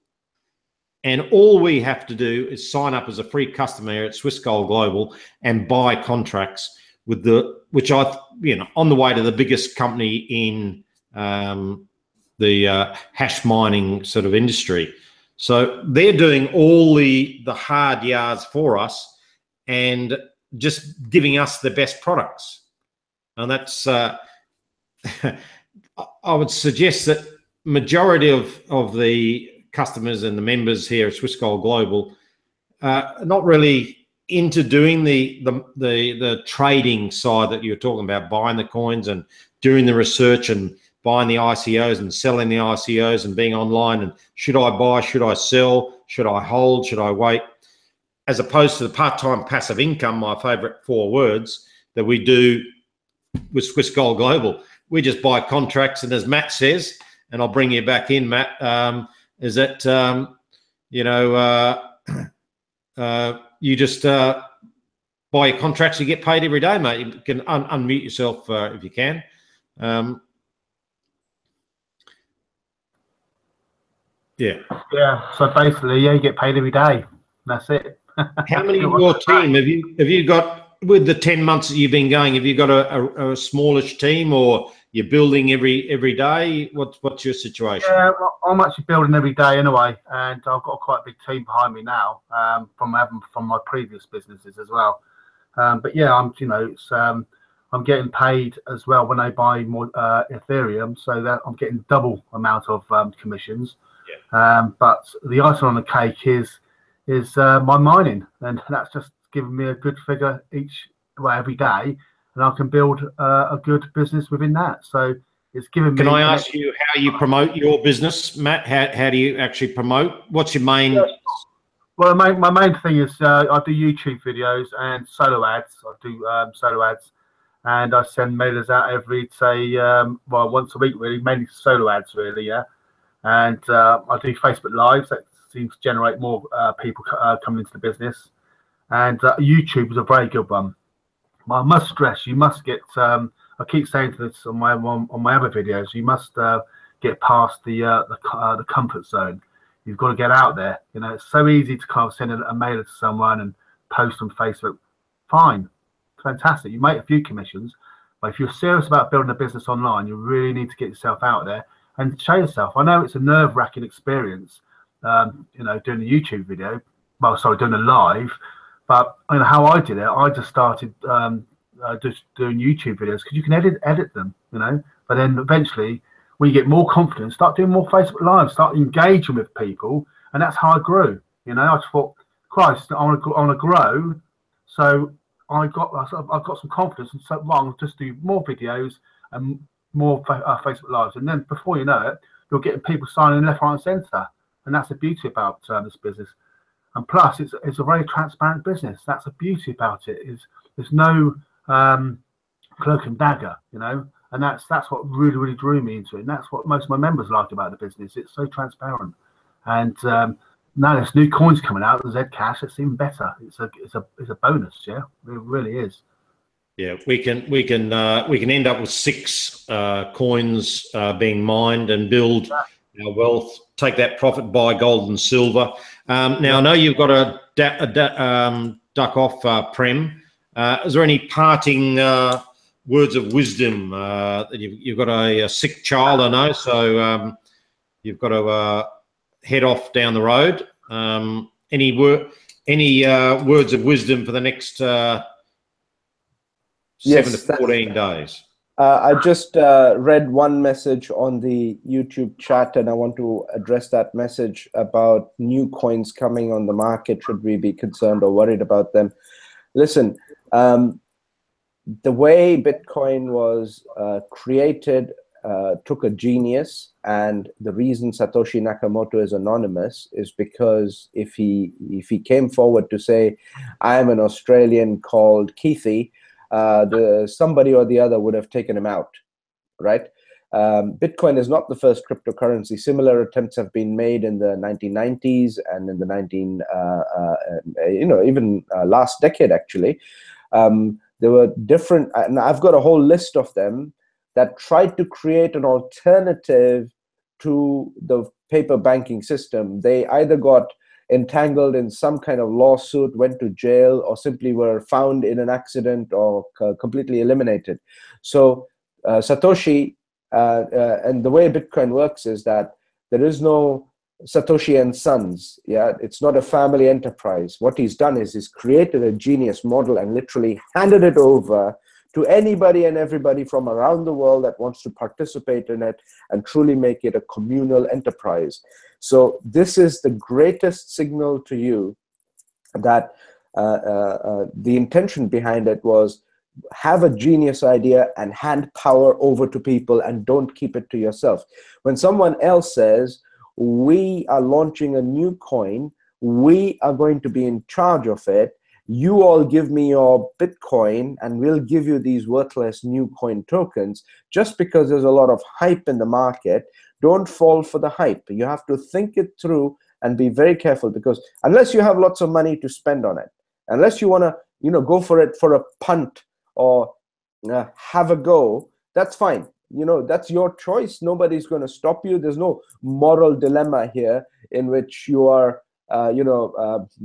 And all we have to do is sign up as a free customer at Swiss Gold Global and buy contracts with which on the way to the biggest company in the hash mining sort of industry. So they're doing all the hard yards for us and just giving us the best products. And that's, I would suggest that majority of the customers and the members here at Swiss Gold Global are not really into doing the trading side that you're talking about, buying the coins and doing the research and buying the ICOs and selling the ICOs and being online and should I buy, should I sell, should I hold, should I wait, as opposed to the part-time passive income, my favorite 4 words, that we do with Swiss Gold Global. We just buy contracts, and as Matt says, and I'll bring you back in, Matt, is that, you just buy your contracts, you get paid every day, mate. You can unmute yourself if you can. Yeah. So basically, you get paid every day. That's it. How many of your team have you got with the 10 months that you've been going? Have you got a smallish team, or you're building every day? What's your situation? Yeah, well, I'm actually building every day anyway, and I've got quite a big team behind me now from my previous businesses as well. But yeah, I'm getting paid as well when I buy more Ethereum, so that I'm getting double amount of commissions. Yeah. But the icing on the cake is my mining, and that's just giving me a good figure every day, and I can build a good business within that. So it's giving me. Can I ask you how you promote your business, Matt? How do you actually promote? What's your main? Yeah. Well, my main thing is I do YouTube videos and solo ads. I do solo ads, and I send mailers out every, say, once a week, really, mainly solo ads, really, yeah. And I do Facebook Lives. That seems to generate more people coming into the business. And YouTube is a very good one. I must stress, you must get. I keep saying this on my other videos. You must get past the comfort zone. You've got to get out there. You know, it's so easy to kind of send a mailer to someone and post on Facebook. Fine, fantastic. You make a few commissions, but if you're serious about building a business online, you really need to get yourself out there and show yourself. I know it's a nerve-wracking experience, doing a YouTube video. Well, sorry, doing a live. But how I did it, I just started just doing YouTube videos because you can edit them, But then eventually, when you get more confidence, start doing more Facebook Live, start engaging with people, and that's how I grew. I just thought, Christ, I want to grow, so I've got some confidence, and so I'll just do more videos and more Facebook Lives, and then before you know it, you're getting people signing left, right, and centre, and that's the beauty about this business. And plus, it's a very transparent business. That's the beauty about it. There's no cloak and dagger, and that's what really, really drew me into it. And that's what most of my members like about the business. It's so transparent. And now there's new coins coming out. The Zcash. It's even better. It's a bonus. Yeah, it really is. Yeah, we can end up with 6 coins being mined and build our wealth. Take that profit, buy gold and silver. Now I know you've got a duck off, Prem. Is there any parting words of wisdom? You've got a sick child, I know, so you've got to head off down the road. Any words of wisdom for the next 7 to 14 days? I just read one message on the YouTube chat, and I want to address that message about new coins coming on the market. Should we be concerned or worried about them? Listen, the way Bitcoin was created took a genius, and the reason Satoshi Nakamoto is anonymous is because if he came forward to say, "I'm an Australian called Keithy," somebody or the other would have taken him out, right? Bitcoin is not the first cryptocurrency. Similar attempts have been made in the 1990s and in the even last decade, actually. There were different, and I've got a whole list of them that tried to create an alternative to the paper banking system. They either got entangled in some kind of lawsuit, went to jail, or simply were found in an accident or completely eliminated. So Satoshi, and the way Bitcoin works is that there is no Satoshi and Sons. Yeah, it's not a family enterprise. What he's done is he's created a genius model and literally handed it over to anybody and everybody from around the world that wants to participate in it and truly make it a communal enterprise. So this is the greatest signal to you that the intention behind it was have a genius idea and hand power over to people and don't keep it to yourself. When someone else says, we are launching a new coin, we are going to be in charge of it, you all give me your Bitcoin and we'll give you these worthless new coin tokens, just because there's a lot of hype in the market, don't fall for the hype. You have to think it through and be very careful, because unless you have lots of money to spend on it, unless you want to go for it for a punt or have a go, that's fine. That's your choice. Nobody's going to stop you. There's no moral dilemma here in which you are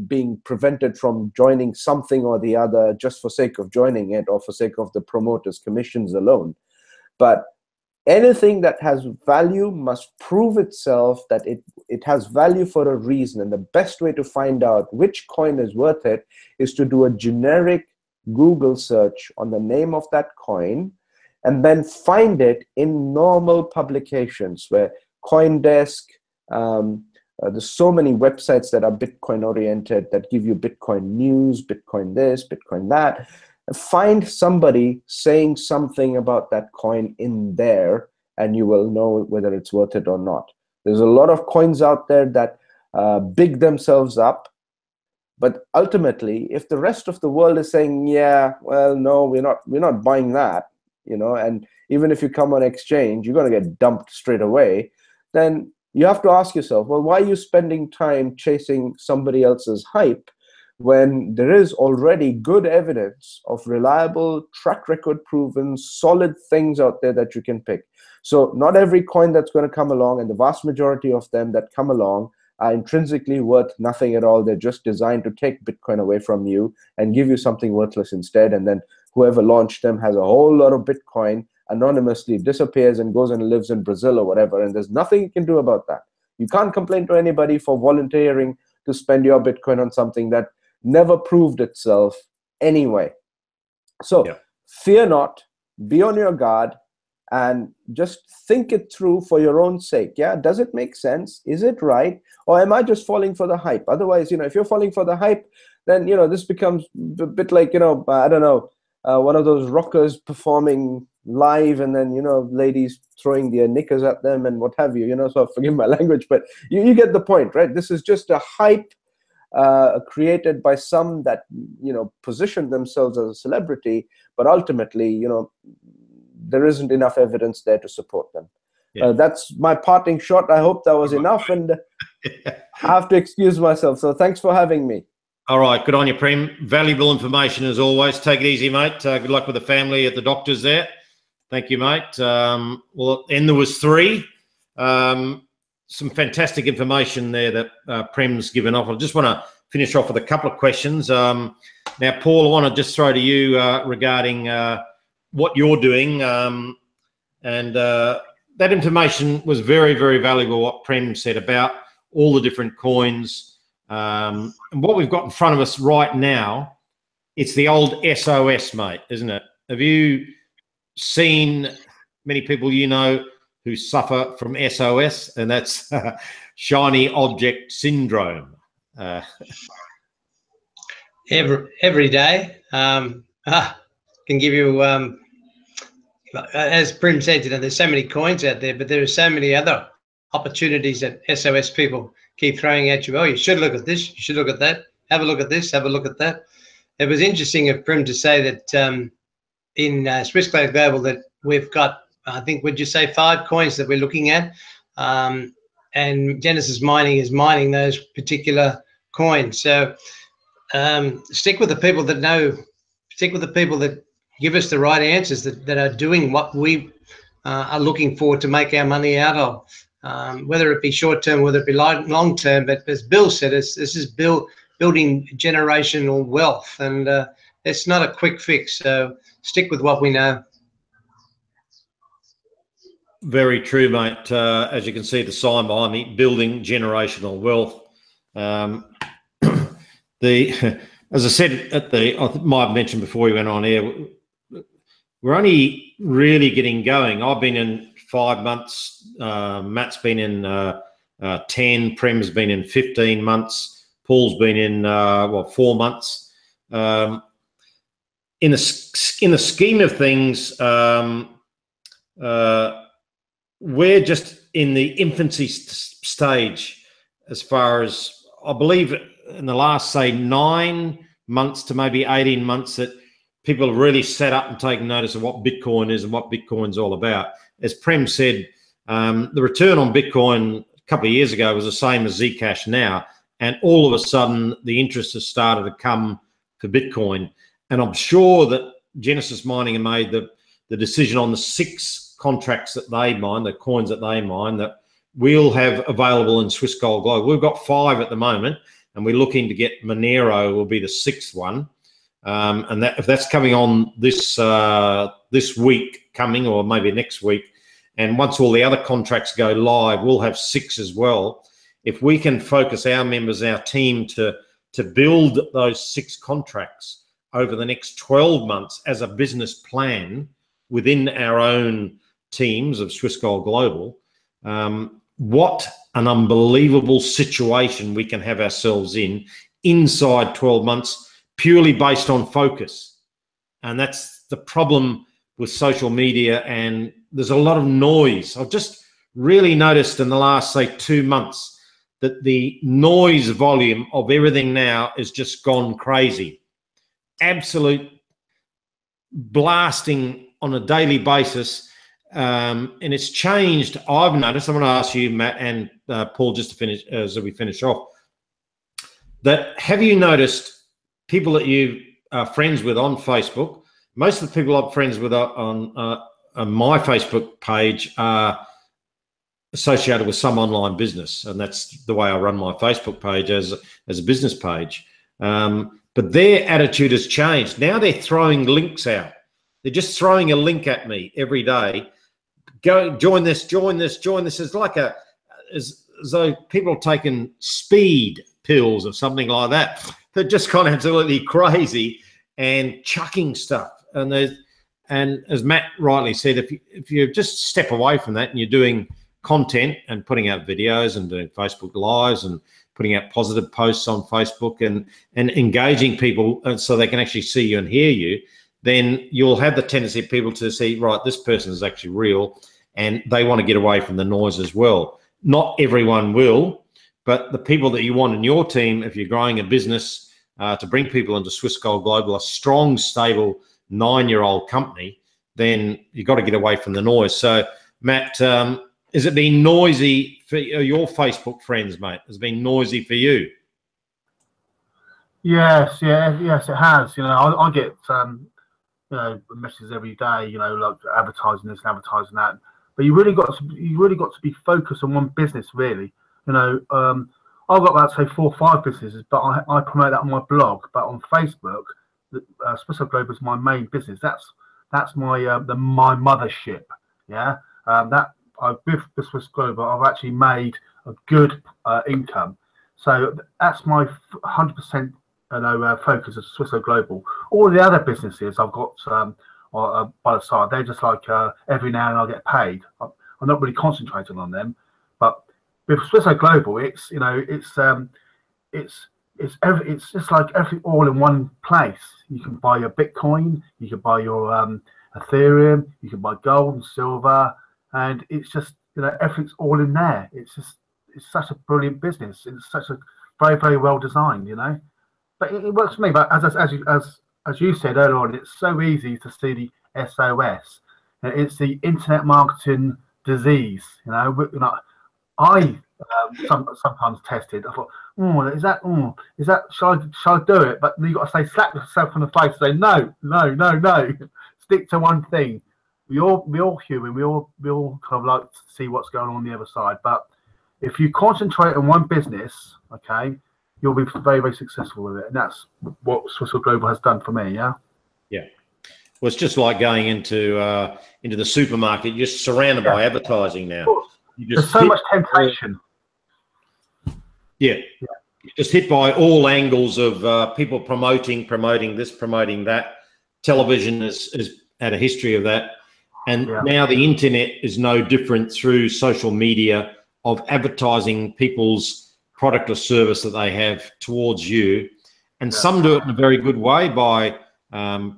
being prevented from joining something or the other just for sake of joining it or for sake of the promoter's commissions alone. But anything that has value must prove itself that it has value for a reason. And the best way to find out which coin is worth it is to do a generic Google search on the name of that coin, and then find it in normal publications where CoinDesk, there's so many websites that are Bitcoin oriented that give you Bitcoin news, Bitcoin this, Bitcoin that. Find somebody saying something about that coin in there, and you will know whether it's worth it or not. There's a lot of coins out there that big themselves up, but ultimately, if the rest of the world is saying, yeah, well, no, we're not buying that, you know, and even if you come on exchange, you're going to get dumped straight away, then you have to ask yourself, well, why are you spending time chasing somebody else's hype when there is already good evidence of reliable, track record proven, solid things out there that you can pick? So not every coin that's going to come along, and the vast majority of them that come along, are intrinsically worth nothing at all. They're just designed to take Bitcoin away from you and give you something worthless instead. And then whoever launched them has a whole lot of Bitcoin, anonymously disappears and goes and lives in Brazil or whatever. And there's nothing you can do about that. You can't complain to anybody for volunteering to spend your Bitcoin on something that never proved itself anyway. So fear not, be on your guard, and just think it through for your own sake. Yeah, does it make sense? Is it right? Or am I just falling for the hype? Otherwise, you know, if you're falling for the hype, then, you know, this becomes a bit like, you know, I don't know, one of those rockers performing live, and then, you know, ladies throwing their knickers at them and what have you, you know, so forgive my language, but you get the point, right? This is just a hype created by some that, you know, position themselves as a celebrity, but ultimately, you know, there isn't enough evidence there to support them. That's my parting shot. I hope that was enough, and I have to excuse myself. So thanks for having me. All right, good on you, Prem. Valuable information as always. Take it easy, mate. Good luck with the family at the doctors there. Thank you, mate. Well, and there was 3. Some fantastic information there that Prem's given off. I just want to finish off with a couple of questions. Now, Paul, I want to just throw to you regarding what you're doing, and that information was very, very valuable, what Prem said about all the different coins. And what we've got in front of us right now, it's the old SOS, mate, isn't it? Have you seen many people you know who suffer from SOS, and that's shiny object syndrome? Every day. Can give you, as Prim said, you know, there's so many coins out there, but there are so many other opportunities that SOS people keep throwing at you. Oh, you should look at this, you should look at that, have a look at this, have a look at that. It was interesting of Prim to say that in Swiss Cloud Global that we've got, I think, would you say 5 coins that we're looking at, and Genesis Mining is mining those particular coins. So stick with the people that know, stick with the people that give us the right answers, that are doing what we are looking for to make our money out of, whether it be short term, whether it be long term. But as Bill said, this is building generational wealth, and it's not a quick fix. So stick with what we know. Very true, mate. As you can see, the sign behind me, building generational wealth. As I said I might have mentioned before we went on air, we're only really getting going. I've been in 5 months. Matt's been in 10. Prem's been in 15 months. Paul's been in 4 months. In the scheme of things, we're just in the infancy stage, as far as I believe in the last, say, 9 months to maybe 18 months that people have really sat up and taken notice of what Bitcoin is and what Bitcoin's all about. As Prem said, the return on Bitcoin a couple of years ago was the same as Zcash now, and all of a sudden the interest has started to come for Bitcoin. And I'm sure that Genesis Mining have made the decision on the 6 contracts that they mine, the coins that they mine, that we'll have available in Swiss Gold Global. We've got 5 at the moment, and we're looking to get Monero will be the 6th one. And if that's coming on this week coming, or maybe next week, and once all the other contracts go live, we'll have 6 as well. If we can focus our members, our team, to build those 6 contracts over the next 12 months as a business plan within our own teams of Swiss Gold Global, what an unbelievable situation we can have ourselves in inside 12 months, purely based on focus. And that's the problem with social media, and there's a lot of noise. I've just really noticed in the last, say, 2 months that the noise volume of everything now has just gone crazy. Absolute blasting on a daily basis, and it's changed. I've noticed, I'm going to ask you, Matt and Paul, just to finish, as we finish off, that have you noticed people that you are friends with on Facebook? Most of the people I'm friends with on my Facebook page are associated with some online business, and that's the way I run my Facebook page as a business page. But their attitude has changed. Now they're throwing links out. They're just throwing a link at me every day. Go join this, join this, join this. It's like as though people are taking speed pills or something like that. They're just kind of absolutely crazy and chucking stuff. And as Matt rightly said, if you just step away from that and you're doing content and putting out videos and doing Facebook Lives and putting out positive posts on Facebook and engaging people so they can actually see you and hear you, then you'll have the tendency of people to see, right, this person is actually real, and they want to get away from the noise as well. Not everyone will, but the people that you want in your team, if you're growing a business to bring people into Swiss Gold Global, a strong, stable 9-year-old company, then you've got to get away from the noise. So, Matt, has it been noisy for your Facebook friends, mate? Has it been noisy for you? Yes, yes, it has. You know, I get you know, messages every day. You know, like advertising this and advertising that. But you really got to be focused on one business, really. You know, I've got about, say, 4 or 5 businesses, but I promote that on my blog. But on Facebook, Swiss Gold Global is my main business. That's my my mothership. Yeah, with Swiss Global, I've actually made a good income. So that's my 100% focus of Swiss Global. All the other businesses I've got by the side, they're just like every now and then I get paid. I'm not really concentrating on them. But with Swiss Global, it's, you know, it's just like everything all in one place. You can buy your Bitcoin, you can buy your Ethereum, you can buy gold and silver, and it's just, you know, everything's all in there. It's such a brilliant business. It's such a very, very well designed, you know. But it works for me. But as you said earlier on, it's so easy to see the SOS. It's the internet marketing disease. You know, I sometimes tested. I thought, is that shall I do it? But you got to say, slap yourself on the face and say, no. Stick to one thing. We all human. We all kind of like to see what's going on the other side. But if you concentrate on one business, okay, you'll be very, very successful with it. And that's what Swiss Global has done for me. Yeah. Yeah. Well, it's just like going into the supermarket. You're just surrounded by advertising now. There's so much temptation. Yeah. You're just hit by all angles of people promoting this, promoting that. Television has had a history of that. And now the internet is no different through social media of advertising people's product or service that they have towards you. And some do it in a very good way by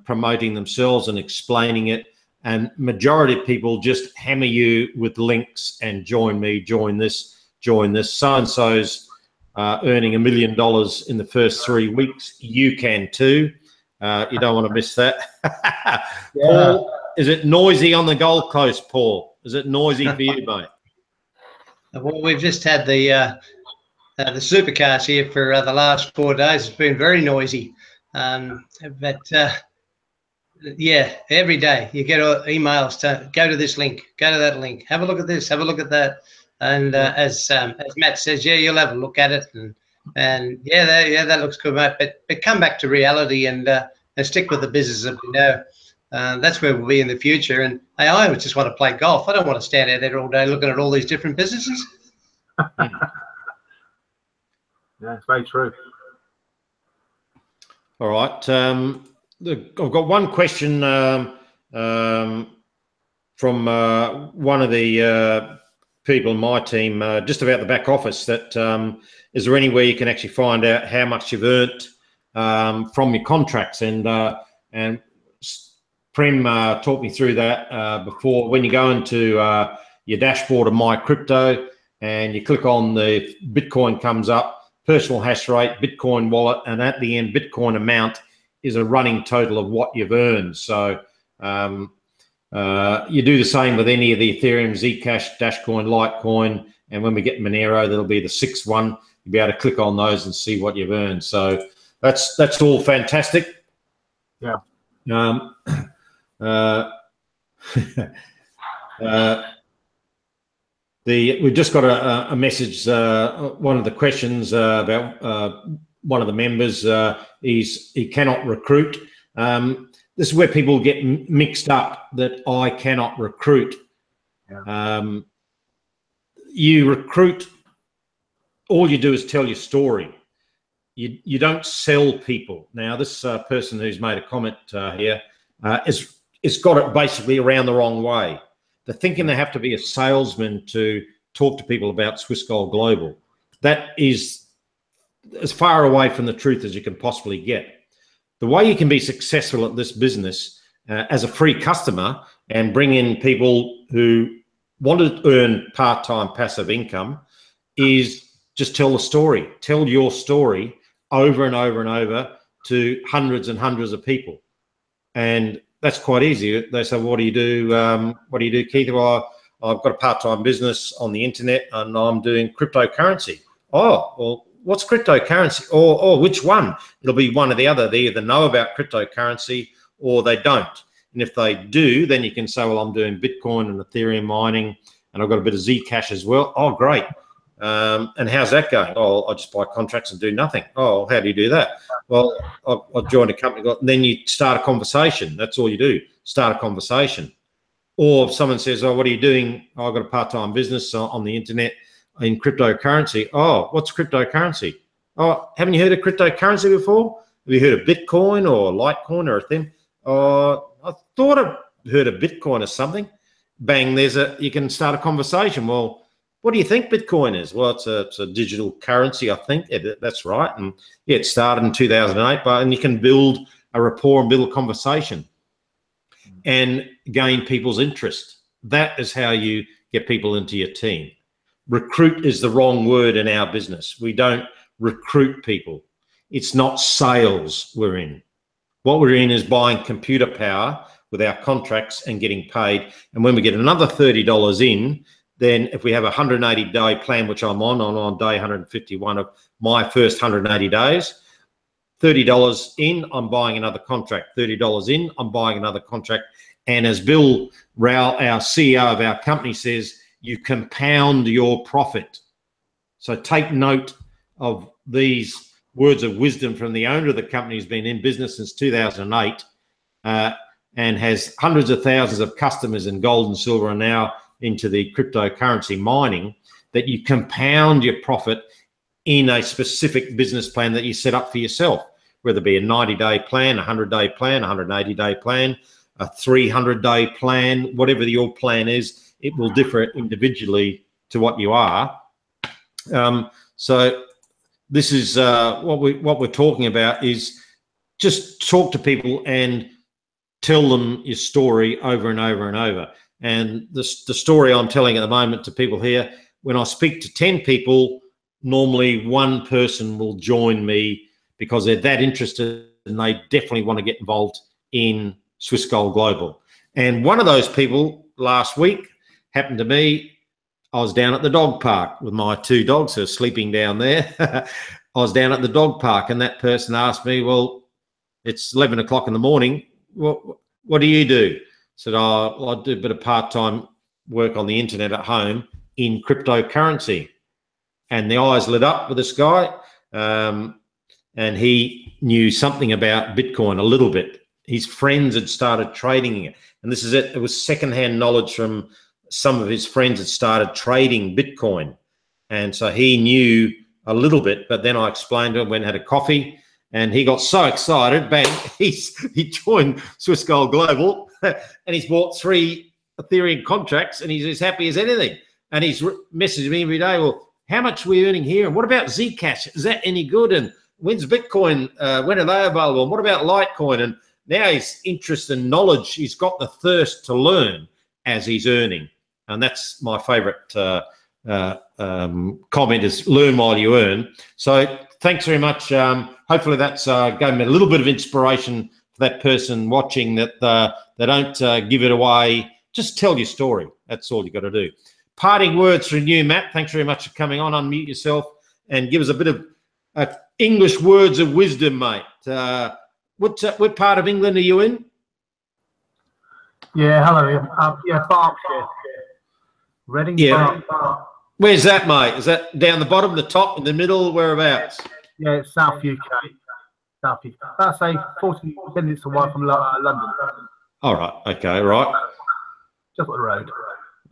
promoting themselves and explaining it. And majority of people just hammer you with links and join me, join this. So-and-so's earning $1 million in the first 3 weeks. You can too. You don't want to miss that. Paul, is it noisy on the Gold Coast, Paul? Is it noisy for you, mate? Well, we've just had the supercars here for the last 4 days. It's been very noisy. But yeah, every day you get emails to go to this link, go to that link, have a look at this, have a look at that. And as Matt says, you'll have a look at it, and that looks good, mate. But come back to reality and stick with the business that we know. That's where we'll be in the future. And Hey, I just want to play golf. I don't want to stand out there all day looking at all these different businesses. Yeah, it's very true. All right. I've got one question from one of the people in my team, just about the back office. That is there any way you can actually find out how much you've earned from your contracts? And Prem talked me through that before. When you go into your dashboard of My Crypto and you click on the Bitcoin, comes up, personal hash rate, Bitcoin wallet, and at the end, Bitcoin amount is a running total of what you've earned. So you do the same with any of the Ethereum, Zcash, Dashcoin, Litecoin, and when we get Monero, that'll be the sixth one. You'll be able to click on those and see what you've earned. So that's all fantastic. Yeah. We've just got a message. One of the questions about one of the members is he cannot recruit. This is where people get mixed up, that I cannot recruit. Yeah. You recruit, all you do is tell your story. You don't sell people. Now, this person who's made a comment here is got it basically around the wrong way. They're thinking they have to be a salesman to talk to people about Swiss Gold Global. That is as far away from the truth as you can possibly get. The way you can be successful at this business as a free customer and bring in people who want to earn part-time passive income is just tell the story. Tell your story over and over and over to hundreds and hundreds of people. And that's quite easy. They say, what do you do? What do you do, Keith? Well, I've got a part-time business on the internet and I'm doing cryptocurrency. Oh, well, what's cryptocurrency? Or which one? It'll be one or the other. They either know about cryptocurrency or they don't. And if they do, then you can say, well, I'm doing Bitcoin and Ethereum mining and I've got a bit of Zcash as well. Oh, great. And how's that going? Oh, I just buy contracts and do nothing. Oh, how do you do that? Well, I joined a company. And then you start a conversation. That's all you do. Start a conversation. Or if someone says, oh, what are you doing? Oh, I've got a part-time business on the internet in cryptocurrency. Oh, what's cryptocurrency? Oh, haven't you heard of cryptocurrency before? Have you heard of Bitcoin or Litecoin or a thing? Oh, I thought I'd heard of Bitcoin or something. Bang, you can start a conversation. Well, what do you think Bitcoin is? Well, it's a digital currency, I think. Yeah, that's right. And yeah, it started in 2008, and you can build a rapport and build a conversation and gain people's interest. That is how you get people into your team. Recruit is the wrong word in our business. We don't recruit people. It's not sales we're in. What we're in is buying computer power with our contracts and getting paid. And when we get another $30 in, then if we have a 180-day plan, which I'm on day 151 of my first 180 days, $30 in, I'm buying another contract. $30 in, I'm buying another contract. And as Bill Rao, our CEO of our company, says, you compound your profit. So take note of these words of wisdom from the owner of the company who's been in business since 2008 and has hundreds of thousands of customers in gold and silver and now into the cryptocurrency mining, that you compound your profit in a specific business plan that you set up for yourself, whether it be a 90-day plan, a 100-day plan, a 180-day plan, a 300-day plan, whatever your plan is, it will differ individually to what you are. So this is what we're talking about is just talk to people and tell them your story over and over and over. And the story I'm telling at the moment to people here, when I speak to 10 people, normally one person will join me because they're that interested and they definitely want to get involved in Swiss Gold Global. And one of those people last week happened to me. I was down at the dog park with my two dogs who are sleeping down there. I was down at the dog park and that person asked me, well, it's 11 o'clock in the morning. What do you do? I said, oh, I do a bit of part-time work on the internet at home in cryptocurrency. And the eyes lit up with this guy. And he knew something about Bitcoin, a little bit. his friends had started trading it. And this is it. It was secondhand knowledge from some of his friends that started trading Bitcoin. And so he knew a little bit, but then I explained to him, went and had a coffee, and he got so excited, bang, he joined Swiss Gold Global and he's bought 3 Ethereum contracts and he's as happy as anything. And he's messaging me every day, well, how much are we earning here? And what about Zcash? Is that any good? And when's Bitcoin? When are they available? And what about Litecoin? And now his interest and knowledge, he's got the thirst to learn as he's earning. And that's my favorite comment is learn while you earn. So thanks very much. Hopefully that's gave me a little bit of inspiration for that person watching, that they don't give it away. Just tell your story. That's all you got to do. Parting words from you, Matt. Thanks very much for coming on. Unmute yourself and give us a bit of English words of wisdom, mate. What part of England are you in? Yeah, hello. Yeah, Berkshire. Reading, yeah. Berkshire. Where's that, mate? Is that down the bottom, the top, in the middle, whereabouts? Yeah, it's South UK. South UK. That's a 40 minutes away from London. All right. Okay. Right. Just up the road.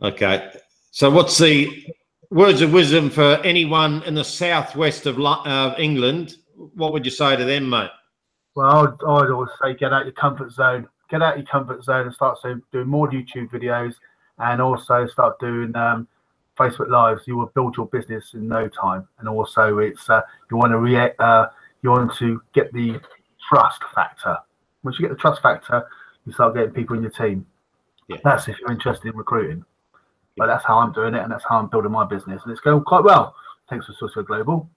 Okay. So what's the words of wisdom for anyone in the southwest of England? What would you say to them, mate? Well, I'd always say get out your comfort zone. Get out your comfort zone and start doing more YouTube videos, and also start doing Facebook Lives. You will build your business in no time. And also, it's you want to get the trust factor. Once you get the trust factor, you start getting people in your team. Yeah. That's if you're interested in recruiting. But that's how I'm doing it, and that's how I'm building my business, and it's going quite well. Thanks for Swiss Gold Global.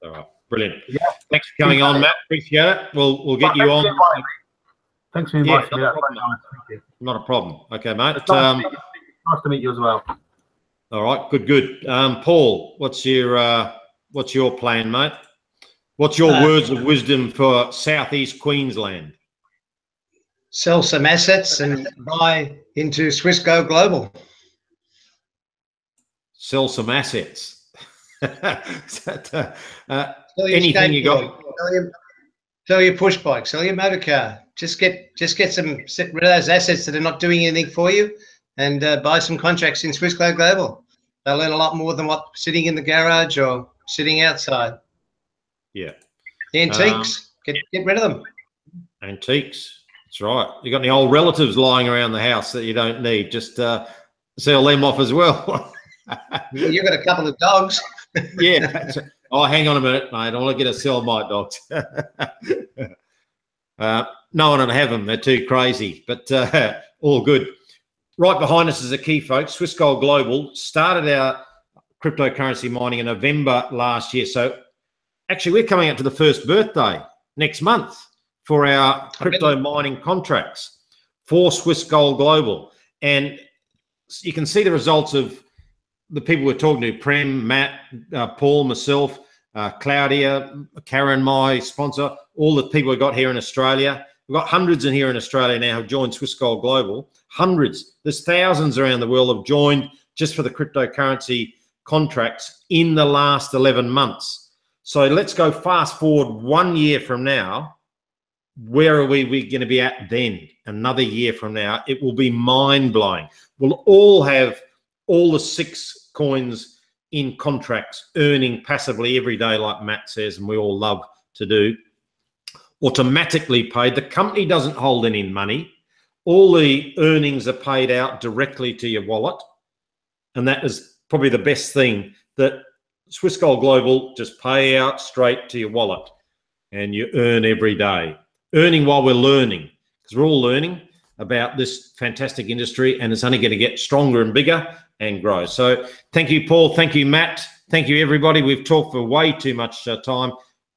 All right, brilliant. Yeah. Thanks for coming on, Matt. Appreciate it. We'll get you on. Thanks for inviting me. Not a problem. Okay, mate. Nice to meet you as well. All right, good. Paul, what's your plan, mate? What's your words of wisdom for Southeast Queensland? Sell some assets and buy into Swiss Gold Global. Sell some assets. Anything you got? Sell your push bike. Sell your motor car. Just get rid of those assets that are not doing anything for you, and buy some contracts in Swiss Gold Global. They'll learn a lot more than what sitting in the garage or sitting outside. Yeah. The antiques. Get rid of them. Antiques. That's right. You got any old relatives lying around the house that you don't need? Just sell them off as well. You've got a couple of dogs. Yeah. Oh, hang on a minute, mate. I want to get a sell my dogs. No one would have them. They're too crazy, but all good. Right behind us is a key, folks. Swiss Gold Global started our cryptocurrency mining in November last year. So actually, we're coming up to the first birthday next month for our crypto mining contracts for Swiss Gold Global. And you can see the results of the people we're talking to: Prem, Matt, Paul, myself, Claudia, Karen, my sponsor, all the people we've got here in Australia. We've got hundreds in here in Australia now who've joined Swiss Gold Global. Hundreds. There's thousands around the world have joined just for the cryptocurrency contracts in the last 11 months. So let's go fast forward 1 year from now. Where are we going to be at then? Another year from now, it will be mind-blowing. We'll all have all the 6 coins in contracts earning passively every day, like Matt says, and we all love to do. Automatically paid. The company doesn't hold any money. All the earnings are paid out directly to your wallet. And that is probably the best thing, that Swiss Gold Global just pay out straight to your wallet and you earn every day. Earning while we're learning, because we're all learning about this fantastic industry, and it's only going to get stronger and bigger and grow. So thank you, Paul. Thank you, Matt. Thank you, everybody. We've talked for way too much time.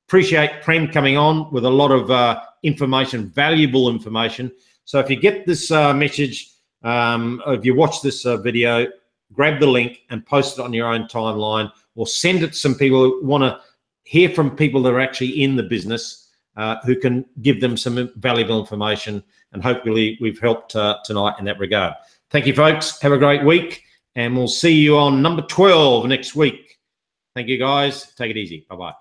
Appreciate Prem coming on with a lot of information, valuable information. So if you get this message, if you watch this video, grab the link and post it on your own timeline, or send it to some people who want to hear from people that are actually in the business, who can give them some valuable information. And hopefully we've helped tonight in that regard. Thank you, folks. Have a great week, and we'll see you on number 12 next week. Thank you, guys. Take it easy. Bye-bye.